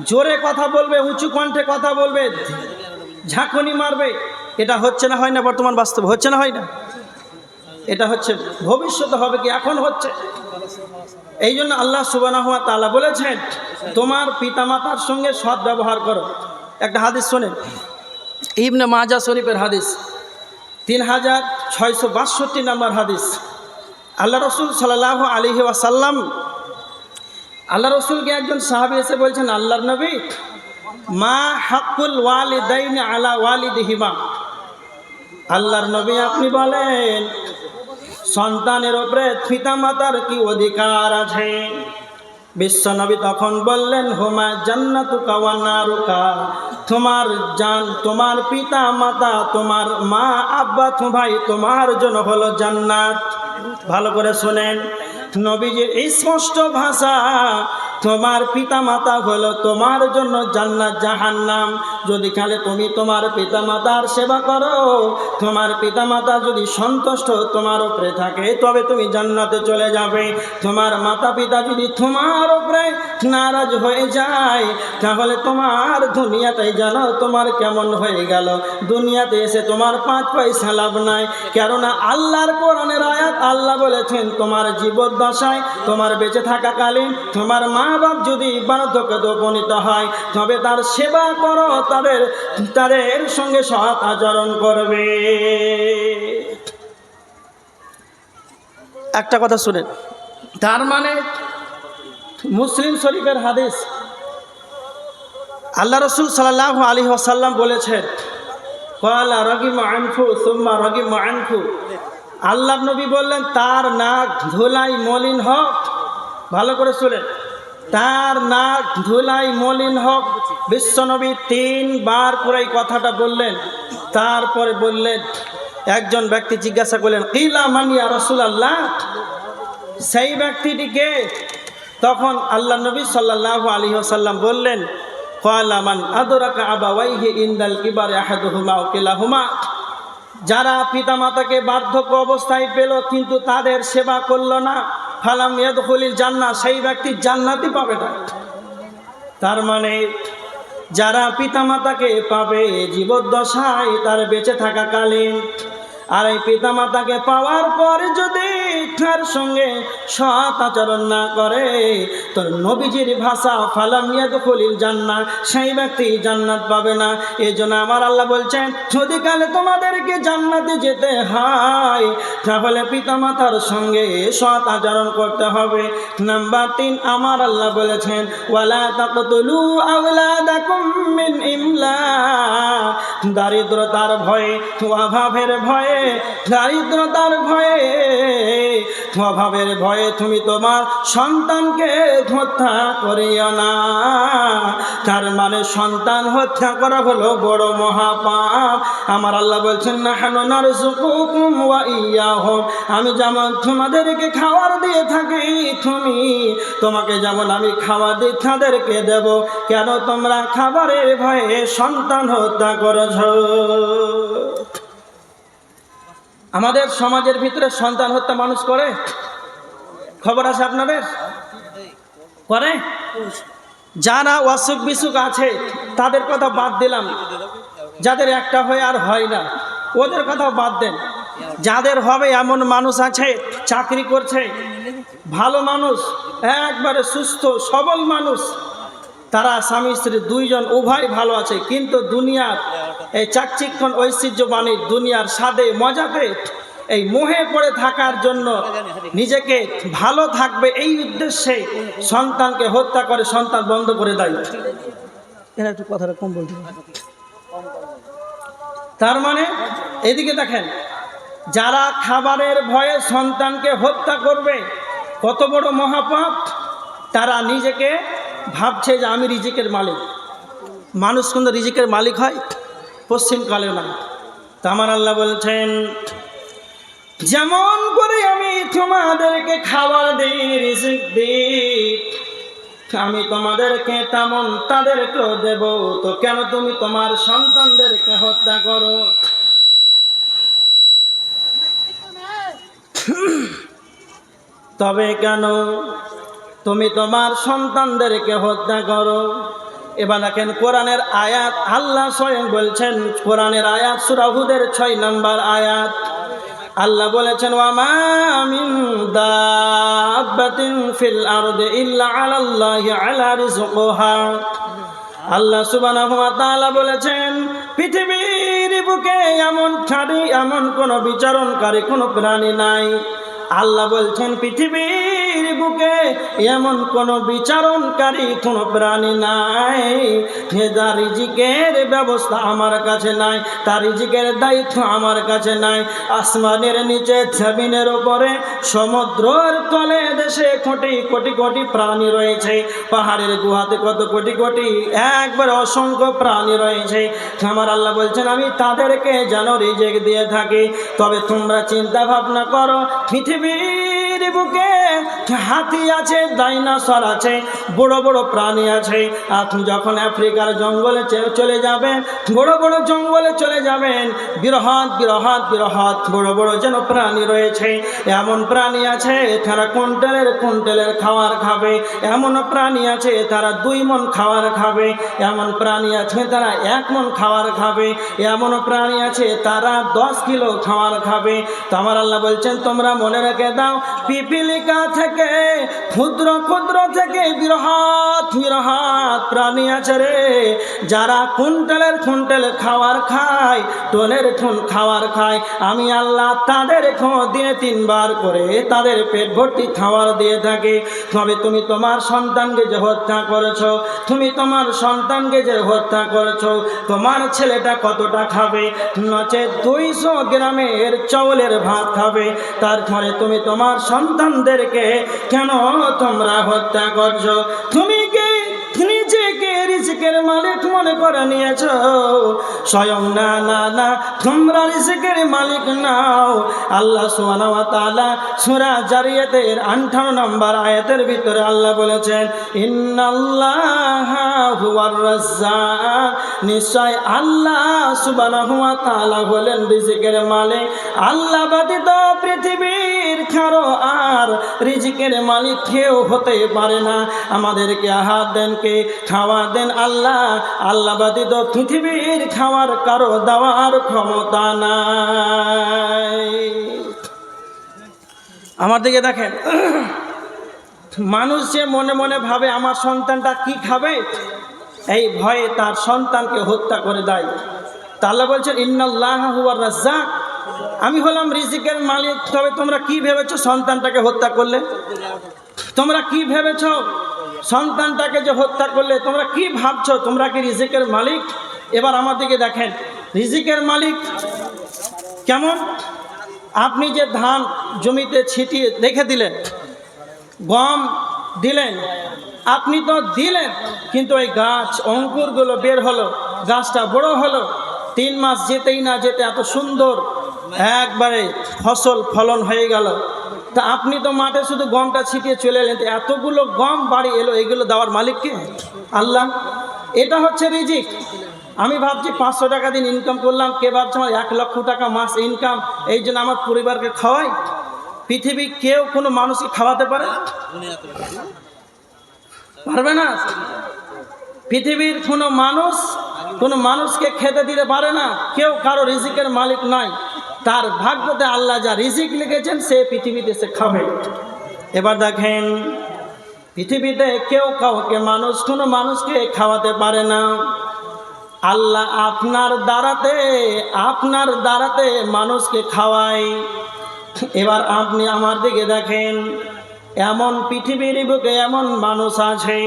জোরে কথা বলবে, উঁচু কণ্ঠে কথা বলবে, ঝাঁকুনি মারবে। এটা হচ্ছে না, হয় না? বর্তমান বাস্তবে হচ্ছে না, হয় না? এটা হচ্ছে, ভবিষ্যতে হবে কি, এখন হচ্ছে। এই জন্য আল্লাহ সুবহানাহু ওয়া তাআলা বলেছেন তোমার পিতামাতার সঙ্গে সৎ ব্যবহার করো। একটা হাদিস শোনেন, ইবনে মাজাহ শরীফের হাদিস 3662 নম্বর হাদিস। আল্লাহ রসুল সাল্লাল্লাহু আলাইহি ওয়াসাল্লাম, আল্লাহ রসুলকে একজন সাহাবী এসে বলছেন, আল্লাহর নবী, মা হাক্কুল ওয়ালিদাইনি আলা ওয়ালিদিহিমা, আল্লাহর নবী আপনি বলেন সন্তানের উপরে পিতামাতার কি অধিকার আছে? বিশ্বনবী তখন বললেন, হুমা জান্নাতুকা ওয়া নারুকা, তোমার পিতা মাতা, তোমার মা আব্বা ভাই তোমার জন্য হলো জান্নাত। ভালো করে শুনেন, নবীজির স্পষ্ট ভাষা, তোমার পিতা মাতা হলো তোমার জন্য জান্নাত জাহান্নাম। যদি খালি তুমি তোমার পিতা মাতার সেবা করো, তোমার পিতা মাতা যদি সন্তুষ্ট তোমার উপরে থাকে, তবে তুমি জান্নাতে চলে যাবে। তোমার মাতা পিতা যদি তোমার উপরে নারাজ হয়ে যায়, তাহলে তোমার দুনিয়াতে জানো তোমার কেমন হয়ে গেল। দুনিয়াতে এসে তোমার 5 পয়সা লাভ নাই। কেননা আল্লাহর কোরআনের আয়াত, আল্লাহ বলেছেন তোমার জীবদ্দশায়, তোমার বেঁচে থাকাকালীন তোমার মা বাপ যদি বার্ধক্যে উপনীত হয়, তবে তার সেবা করো, তাদের সঙ্গে সৎ আচরণ করবে। একটা কথা শুনেন, তার মানে মুসলিম শরীফের হাদিস, আল্লাহ রসুল সাল্লাল্লাহু আলাইহি ওয়াসাল্লাম বলেছেন, ক্বালা রাগিমা আনফু সুম্মা রাগিমা আনফু, আল্লাহ নবী বললেন তার নাক ধুলাই মলিন হোক। ভালো করে শুনেন, তার নাক ধুলাই মলিন হোক। বিশ্বনবী 3 বার করে এই কথাটা বললেন। তারপরে বললেন, একজন ব্যক্তি জিজ্ঞাসা করলেন, কিলা মান ইয়া রাসূলুল্লাহ, সেই ব্যক্তিটিকে? তখন আল্লাহ নবী সাল্লাল্লাহু আলাইহি ওয়াসাল্লাম বললেন, ক্বালা মান আদরাকা আবাওয়াইহি ইনদাল কিবারি আহাদুহুমা আও কিলাহুমা, যারা পিতামাতাকে বার্ধক্য অবস্থায় পেল কিন্তু তাদের সেবা করল না, ফালাম ইয়াদখুলিল জান্নাহ, সেই ব্যক্তি জান্নাতই পাবে না। তার মানে যারা পিতামাতাকে পাবে জীবদ্দশায়, তার বেঁচে থাকাকালীন, আর এই পিতামাতাকে পাওয়ার পরে যদি তার সঙ্গে সৎ আচরণ না করে, তোর নবীজির ভাষা ফালাম ইয়াদখুলিল জান্নাহ, সেই ব্যক্তি জান্নাত পাবে না। এই জন্য আমার আল্লাহ বলছেন, যদি কালে তোমাদেরকে জান্নাতে যেতে হয় তাহলে পিতামাতার সঙ্গে সৎ আচরণ করতে হবে। নাম্বার 3, আমার আল্লাহ বলেছেন, ওয়ালা তাকতুলু আওলাদাকুম মিন ইমলাক, দারিদ্রতার ভয়ে, অভাবের ভয়ে, দারিদ্রতার ভয়ে, অভাবের ভয়ে তুমি তোমার সন্তানকে হত্যা করিও না। তার মানে সন্তান হত্যা করা হলো বড় মহাপাপ। আমার আল্লাহ বলছেন, নাহনু নারযুকুকুম ওয়া ইয়্যাহুম, আমি যেমন তোমাদেরকে খাবার দিয়ে থাকি, তোমাকে যেমন আমি খাবার দিয়ে তাদেরকে দেব। কেন তোমরা খাবারের ভয়ে সন্তান হত্যা করেছ? আমাদের সমাজের ভিতরে সন্তান হত্যা মানুষ করে, খবর আছে আপনাদের? করে? যারা অসুখ বিসুখ আছে তাদের কথা বাদ দিলাম, যাদের একটা হয় আর হয় না ওদের কথা বাদ দেন। যাদের হবে এমন মানুষ আছে, চাকরি করছে, ভালো মানুষ, একবারে সুস্থ সবল মানুষ, তারা স্বামী স্ত্রী দুইজন উভয় ভালো আছে, কিন্তু দুনিয়ার এই চাকচিক্যন ঐশ্বর্যবাণী, দুনিয়ার স্বাদে মজাতে এই মোহে পড়ে থাকার জন্য নিজেকে ভালো থাকবে এই উদ্দেশ্যে সন্তানকে হত্যা করে, সন্তান বন্ধ করে দেয়। এরা একটু কথাটা কম বলতে হবে। তার মানে এদিকে দেখেন, যারা খাবারের ভয়ে সন্তানকে হত্যা করবে, কত বড় মহাপাপ। তারা নিজেকে ভাবছে যে আমি রিজিকের মালিক। মানুষ কিন্তু রিজিকের মালিক হয় পশ্চিমকালে না। তা আমার আল্লাহ বলছেন, যেমন করে আমি তোমাদেরকে খাবার দিই, রিজিক দিই, আমি তোমাদেরকে তেমন তাদেরকেও দেব। তো কেন তুমি তোমার সন্তানদেরকে হত্যা করো? তবে কেন তুমি তোমার সন্তানদেরকে হত্যা করো? এবার দেখেন কোরআনের আয়াত, আল্লাহ স্বয়ং বলছেন, কোরআনের আয়াত সূরা হুদের 6 নম্বর আয়াত। আল্লাহ বলেছেন, ওয়া মা মিন দাব্বাতিন ফিল আরদি ইল্লা আলাল্লাহি আলা রিজকুহা। আল্লাহ সুবহানাহু ওয়া তাআলা বলেছেন, পৃথিবীর বুকে এমন কোনো বিচারণকারী কোনো প্রাণী নাই। আল্লাহ বলছেন, পৃথিবীর বুকে এমন কোনো বিচারণকারী কোনো প্রাণী নাই যার রিজিকের ব্যবস্থা আমার কাছে নাই, তার রিজিকের দায়িত্ব আমার কাছে নাই। আসমানের নিচে, জমিনের উপরে, সমুদ্রের তলে দেশে কোটি কোটি কোটি প্রাণী রয়েছে, পাহাড়ের গুহাতে কত কোটি কোটি একবার অসংখ্য প্রাণী রয়েছে। আমার আল্লাহ বলছেন, আমি তাদেরকে যেন রিজিক দিয়ে থাকি। তবে তোমরা চিন্তা ভাবনা করো, পৃথিবীর বুকে হাতি আছে, ডাইনোসর আছে, বড় বড় প্রাণী আছে। আপনি যখন আফ্রিকার জঙ্গলে চলে যাবেন, বড় বড় জঙ্গলে চলে যাবেন, বৃহৎ বৃহৎ বৃহৎ বড় বড় যেন প্রাণী রয়েছে। এমন প্রাণী আছে তারা কুইন্টালের খাবার খাবে, এমন প্রাণী আছে তারা 2 মণ খাবার খাবে, এমন প্রাণী আছে তারা 1 মণ খাবার খাবে, এমন প্রাণী আছে তারা 10 কিলো খাবার খাবে। তো আমার আল্লাহ বলছেন, তোমরা মনে রেখে দাও, পিপিলিকা থেকে, ক্ষুদ্র ক্ষুদ্র থেকে বৃহৎ বৃহৎ প্রাণী আছে রে, যারা কুইন্টালের খাবার খায়, টনের টন খাবার খায়। আমি আল্লাহ তাদের দিনে 3 বার করে তাদের পেট ভর্তি খাবার দিয়ে থাকে। তবে তুমি তোমার সন্তানকে যে হত্যা করেছো, তুমি তোমার সন্তানকে যে হত্যা করেছো, তোমার ছেলেটা কতটা খাবে? নচে 200 গ্রামের চাউলের ভাত খাবে। তারপরে তুমি তোমার সন্তানদেরকে কেন তোমরা হত্যা করছো? তুমি কি নিজেকে রিজিকের মালিক মনে করে নিয়েছো? স্বয়ং না না না, তোমরা রিজিকের মালিক নাও। আল্লাহ সুবহানাহু ওয়া তাআলা সূরা জারিয়াতের 58 নম্বর আয়াতের ভিতরে আল্লাহ বলেছেন, ইন্নাল্লাহা হুয়ার রাজ্জাক, নিশ্চয় আল্লাহ সুবহানাহু ওয়া তাআলা হলেন রিজিকের মালিক। আল্লাহ ব্যতীত পৃথিবীর কারো আর রিজিকের মালিক কেউ হতে পারে না। আমাদেরকে আহার দেন কে? খাওয়ার দেন আল্লাহ। আল্লাহ ব্যতীত পৃথিবীর খাওয়ার কারো দেওয়ার ক্ষমতা নাই। আমার দিকে দেখেন, মানুষ যে মনে মনে ভাবে আমার সন্তানটা কি খাবে, এই ভয়ে তার সন্তানকে হত্যা করে দেয়। তা আল্লাহ বলছেন ইন্নাল্লাহা হুয়ার রাজ্জাক, আমি হলাম রিজিকের মালিক। তবে তোমরা কি ভেবেছো সন্তানটাকে হত্যা করলে? তোমরা কি ভেবেছো সন্তানটাকে যে হত্যা করলে? তোমরা কি ভাবছো তোমরা কি রিজিকের মালিক? এবার আমার দিকে দেখেন, রিজিকের মালিক কেমন? আপনি যে ধান জমিতে ছিটিয়ে রেখে দিলেন, গম দিলেন, আপনি তো দিলেন, কিন্তু ওই গাছ অঙ্কুরগুলো বের হলো, গাছটা বড় হলো, 3 মাস যেতেই না যেতে এত সুন্দর একবারে ফসল ফলন হয়ে গেল। তা আপনি তো মাঠে শুধু গমটা ছিটিয়ে চলে এলেন, তো এতগুলো গম বাড়ি এলো, এগুলো দেওয়ার মালিককে আল্লাহ। এটা হচ্ছে রিজিক। আমি ভাবছি 500 টাকা দিন ইনকাম করলাম, কে ভাবছে আমার 1 লক্ষ টাকা মাস ইনকাম, এই জন্য আমার পরিবারকে খাওয়াই। পৃথিবী কেউ কোনো মানুষকে খাওয়াতে পারে? পারবে না। পৃথিবীর কোনো মানুষকে খেতে দিতে পারে না। কেউ কারো রিজিকের মালিক নাই। তার ভাগ্যতে আল্লাহ যা রিজিক লিখেছেন সে পৃথিবীতে সে খাবে। এবার দেখেন, পৃথিবীতে কেউ কাউকে কোনো মানুষকে খাওয়াতে পারে না। আল্লাহ আপনার দ্বারাতে মানুষকে খাওয়ায়। এবার আপনি আমার দিকে দেখেন, এমন পৃথিবীর বুকে এমন মানুষ আছে,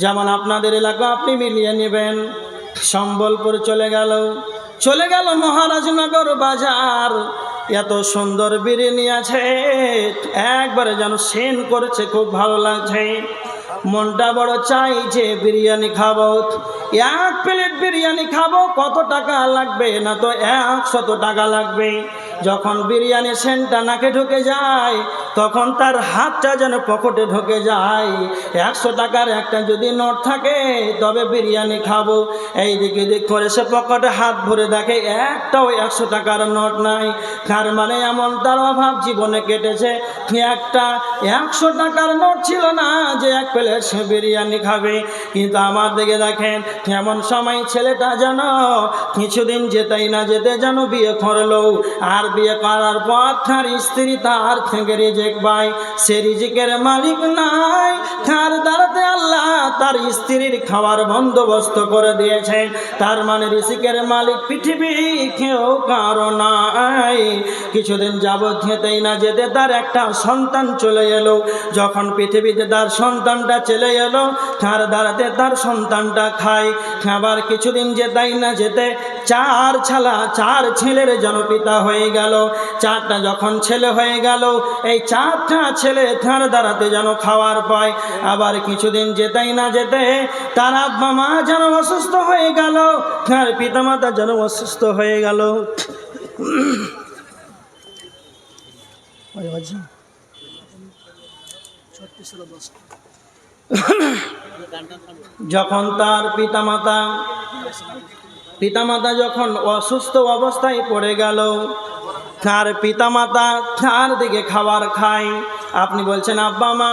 যেমন আপনাদের এলাকা আপনি মিলিয়ে নেবেন, সম্বলপুর চলে গেল মহারাজনগর বাজার, এত সুন্দর বিরিয়ানি আছে, একবারে যেন সেন করেছে, খুব ভালো লাগছে, মনটা বড় চাইছে বিরিয়ানি খাবো। 1 প্লেট বিরিয়ানি খাবো, কত টাকা লাগবে? না তো 100 টাকা লাগবে। যখন বিরিয়ানি সেন্টটা নাকে ঢুকে যায়, তখন তার হাতটা যেন পকেটে ঢুকে যায়। 100 টাকার একটা যদি নোট থাকে তবে বিরিয়ানি খাবো, এই দিকে দিক করে সে পকেটে হাত ভরে দেখে একটাও 100 টাকার নোট নাই। তার মানে এমন তার অভাব জীবনে কেটেছে, একটা 100 টাকার নোট ছিল না যে 1 প্লেট সে বিরিয়ানি খাবে। কিন্তু আমার দিকে দেখেন, এমন সময় ছেলেটা যেন কিছুদিন যেতেই না যেতে যেন বিয়ে করলো। আর বিয়ে করার পর তার স্ত্রী তার থেকে রিজিক পায়, সে রিজিকের মালিক নাই। তার দ্বারাতে আল্লাহ তার স্ত্রীর খাওয়ার বন্দোবস্ত করে দিয়েছেন। তার মানে রিজিকের মালিক পৃথিবী কেউ কারো নাই। কিছুদিন যাবৎ যেতেই না যেতে তার একটা সন্তান চলে এলো। যখন পৃথিবীতে তার সন্তানটা চলে এলো, তার দ্বারাতে তার সন্তানটা খায়। আবার কিছুদিন যেতেই না যেতে 4 ছেলের জনপিতা হয়ে গেল। 4টা যখন ছেলে হয়ে গেল, এই 4টা ছেলে তার দ্বারাতে যেন খাওয়ার পায়। আবার কিছুদিন যেতেই না যেতে তার আব্বা মা যেন অসুস্থ হয়ে গেল, তার পিতামাতা যেন অসুস্থ হয়ে গেল। যখন তার পিতামাতা যখন অসুস্থ অবস্থায় পড়ে গেল, তার পিতামাতা তার দিকে খাবার খায়। আপনি বলছেন আব্বা মা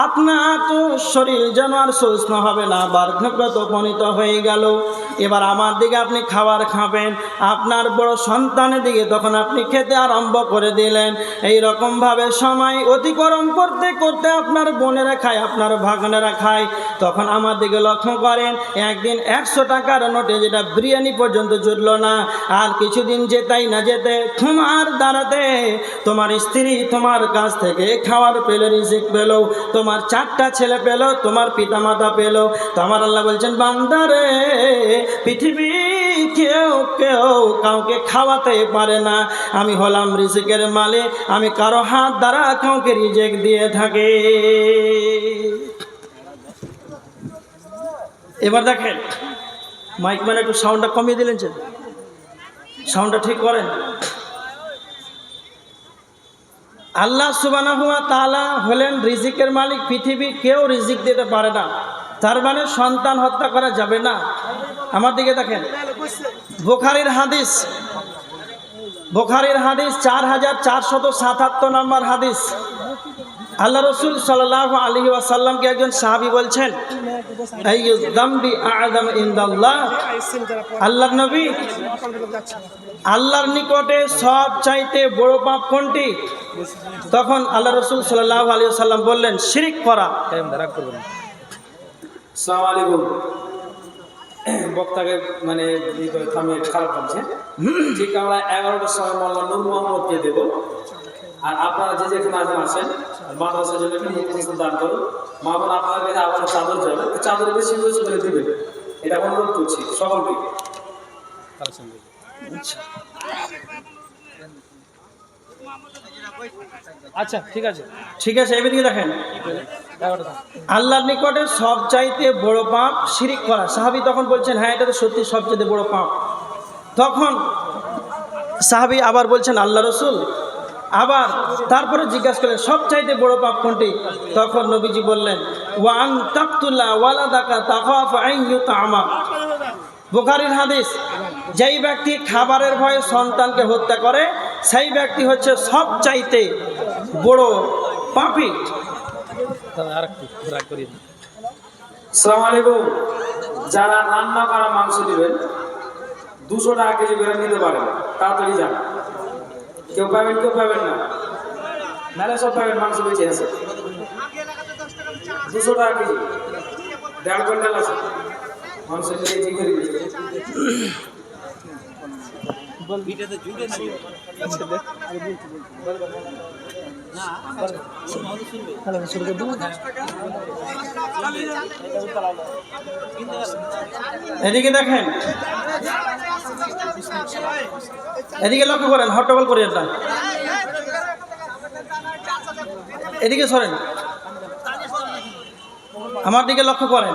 আপনার তো শরীর যেন আর সুস্থ হবে না, বার্ধক্যত উপনীত হয়ে গেল, এবার আমার দিকে আপনি খাবার খাবেন। আপনার বড় সন্তানের দিকে তখন আপনি খেতে আরম্ভ করে দিলেন। এই রকমভাবে সময় অতিক্রম করতে করতে আপনার বোনেরা খায়, আপনার ভাগনেরা খায়। তখন আমার দিকে লক্ষ্য করেন, একদিন 100 টাকার নোটে যেটা বিরিয়ানি পর্যন্ত জুটল না। আর কিছুদিন যেতেই না যেতে তোমার দ্বারাতে তোমার স্ত্রী তোমার কাছ থেকে খাওয়ার পেল, রিজিক পেল, তোমার 4টা ছেলে পেল, তোমার পিতামাতা পেল। তো আমার আল্লাহ বলছেন বান্দারে, পৃথিবী কেউ কাউকে খাওয়াতে পারে না। আমি হলাম রিজিকের মালিক, আমি কারো হাত দ্বারা কাউকে রিজিক দিয়ে থাকি। এবার দেখেন, মাইক মানে একটু সাউন্ডটা কমিয়ে দিলেন, যে সাউন্ডটা ঠিক করেন। আল্লাহ সুবহানাহু ওয়া তাআলা হলেন রিজিকের মালিক, পৃথিবী কেউ রিজিক দিতে পারে না। তার মানে সন্তান হত্যা করা যাবে না। আমার দিকে দেখেন, বুখারীর হাদিস, বুখারীর হাদিস 4477 নম্বর হাদিস। আল্লাহ রসুল সাল্লাল্লাহু আলাইহি ওয়াসাল্লামকে একজন সাহাবী বলছেন, আইয়ু যামবি আ'যাম ইনদাল্লাহ, আল্লাহর নবী, আল্লাহর নিকটে সব চাইতে বড় পাপ কোনটি? তখন আল্লাহ রসুল সাল্লাল্লাহু আলাইহি ওয়াসাল্লাম বললেন, শিরক করা। আসসালামু আলাইকুম। বক্তাকে মানে থামিয়ে খারাপ লাগছে। ঠিক আমরা 11টার সময় মোল্লা নূর মোহাম্মদকে দেবো। আর আপনারা যে যেখানে আসেন মাদ্রাসার জন্য একটা মুখ দান করুন। মা বোন আপনার কাছে আবার চাদর যাবে, চাদর বেশি বেশি করে দিবেন, এটা অনুরোধ করছি সকলকে। আচ্ছা ঠিক আছে, ঠিক আছে, এদিকে দেখেন, আল্লাহর নিকটে সব চাইতে বড় পাপ শিরক করা। সাহাবী তখন বলছেন, হ্যাঁ এটা তো সত্যি সবচেয়ে বড় পাপ। তখন সাহাবী আবার বলছেন, আল্লাহ রসুল, আবার তারপরে জিজ্ঞাসা করলেন সবচাইতে বড় পাপ কোনটি? তখন নবীজি বললেন, ওয়ান তাকতুলা ওয়ালাদাকা তাখাফু আন ইউতামা। বুখারীর হাদিস, যেই ব্যক্তি খাবারের ভয়ে সন্তানকে হত্যা করে সেই ব্যক্তি হচ্ছে সবচাইতে বড় পাপী। আসসালামু আলাইকুম। যারা রান্না করা মাংস দিবেন 200 টাকা কেজি করে নিতে পারেন, তাড়াতাড়ি যান। কেউ পাবেন কেউ পাবেন না, নাহলে সব পাবেন। মাংস বেঁচে আছে 200 টাকা কেজি, 1.5 কুইন্টাল আছে মাংস কেজি করে দিয়েছে। এদিকে দেখেন, এদিকে লক্ষ্য করেন, হট্টগোল করে এটা, এদিকে সরেন, আমার দিকে লক্ষ্য করেন।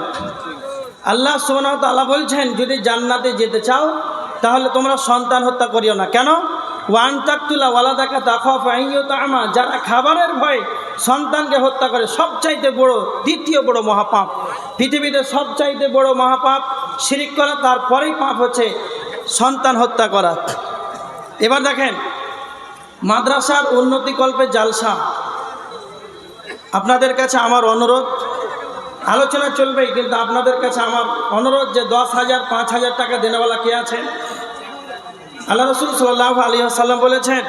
আল্লাহ সুবহানাহু ওয়া তাআলা বলছেন, যদি জান্নাতে যেতে চাও তাহলে তোমরা সন্তান হত্যা করিও না। কেন? ওয়ান তাকতুলা ওয়ালাদাকা তাখাফু আন ইউতামা, যারা খাবারের ভয়ে সন্তানকে হত্যা করে সবচাইতে বড়, দ্বিতীয় বড় মহাপাপ। পৃথিবীতে সবচাইতে বড় মহাপাপ শিরক করা, তারপরেই পাপ হচ্ছে সন্তান হত্যা করা। এবার দেখেন, মাদ্রাসার উন্নতিকল্পে জালসা। আপনাদের কাছে আমার অনুরোধ, আলোচনা চলবেই, কিন্তু আপনাদের কাছে আমার অনুরোধ যে 10,000 5,000 টাকা দেনেওয়ালা কে আছে? আল্লাহ রসুল সাল্লাল্লাহু আলাইহি ওয়াসাল্লাম বলেছেন,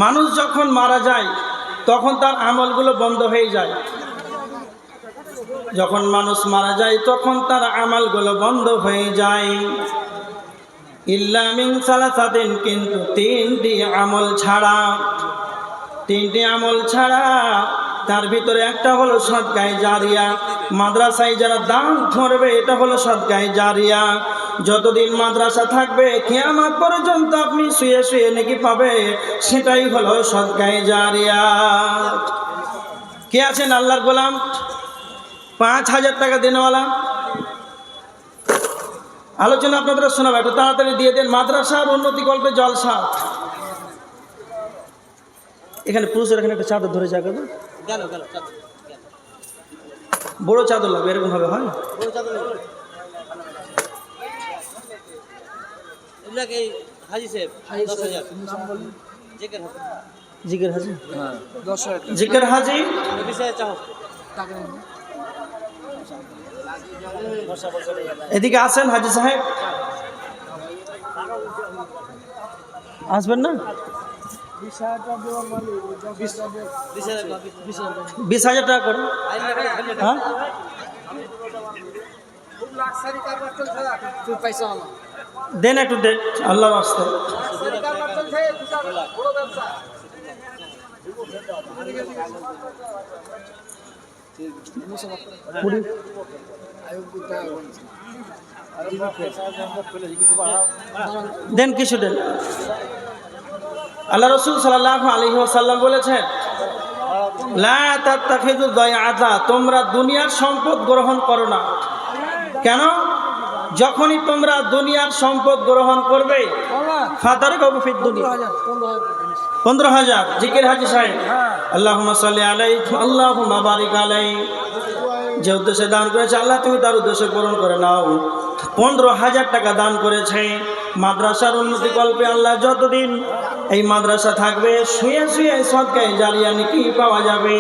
মানুষ যখন মারা যায় তখন তার আমলগুলো বন্ধ হয়ে যায়। যখন মানুষ মারা যায় তখন তার আমলগুলো বন্ধ হয়ে যায়। ইল্লা মিন সালাসাতিন, কিন্তু 3টি আমল ছাড়া, 3টি আমল ছাড়া। তার ভিতরে একটা হলো সদকায়ে জারিয়া। মাদ্রাসায় যারা দান ধরবে এটা হলো সদকায়ে জারিয়া। যতদিন মাদ্রাসা থাকবে কিয়ামত পর্যন্ত আপনি শুয়ে শুয়ে নেকি পাবে, সেটাই হলো সদকায়ে জারিয়া। কে আছেন আল্লাহর গোলাম 5,000 টাকা দেনেওয়ালা? আলোচনা আপনাদের শোনাবো, একটু তাড়াতাড়ি দিয়ে দেন। মাদ্রাসার উন্নতিকল্পে জলসা। এখানে পুরুষের এখানে একটা চাদর ধরে জায়গা, বড় চাদর লাগবে, এরকম ভাবে হয়। জিকের হাজি, জিকের হাজি। এদিকে আসেন হাজি সাহেব, আসবেন না? 20,000 টাকা করে, হ্যাঁ দেন, একটু দেন আল্লাহর রাস্তায়। দেন কিছু দেন। আল্লাহ রসুল সাল্লাল্লাহু আলাইহি ওয়াসাল্লাম বলেছেন, লা তাত্তাখিযু দায়আতা, তোমরা দুনিয়ার সম্পদ গ্রহণ করো না। কেন? যখনই তোমরা দুনিয়ার সম্পদ গ্রহণ করবে, ফাতারকাবু ফিদ দুনিয়া। 15,000 জিকির হাজি সাহেব। আল্লাহুম্মা সাল্লি আলাইহি, আল্লাহুম্মা বারিক আলাইহি। যে উদ্দেশ্যে দান করেছে আল্লাহ তুমি তার উদ্দেশ্য পূরণ করে নাও। 15,000 টাকা দান করেছে মাদ্রাসার উন্নতি কল্পে। আল্লাহ যতদিন এই মাদ্রাসা থাকবে শুয়ে শুয়ে সদকায়ে জারিয়া নেকি পাওয়া যাবে।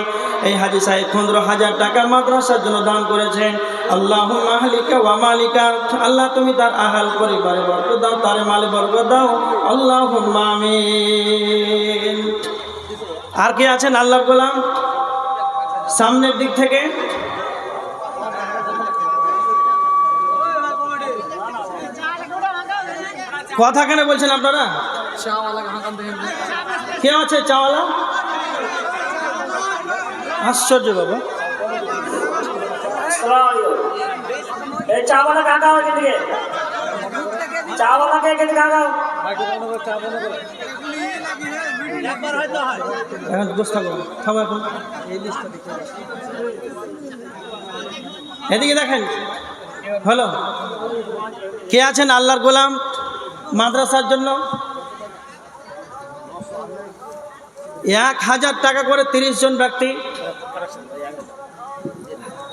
এই হাজী সাহেব 15,000 টাকা মাদ্রাসার জন্য দান করেছেন। আল্লাহুম্মা আহলিকা ওয়া মালিকা, আল্লাহ তুমি তার আহাল পরিবারে বরকত দাও, তার মালে বরকত দাও। আল্লাহুম্মা আমিন। আর কে আছেন আল্লাহর গোলাম? সামনের দিক থেকে কথা কেন বলছেন আপনারা? কে আছে চাওয়ালা? আশ্চর্য বাবা। এই চাওয়ালা কাকা এখান থেকে, চাওয়ালাকে এখান থেকে কাকা। এখন বসে থাকো, থামো এখন। এদিকে দেখেন, হলো কে আছেন আল্লাহর গোলাম মাদ্রাসার জন্য? 1,000 টাকা করে 30 জন ব্যক্তি।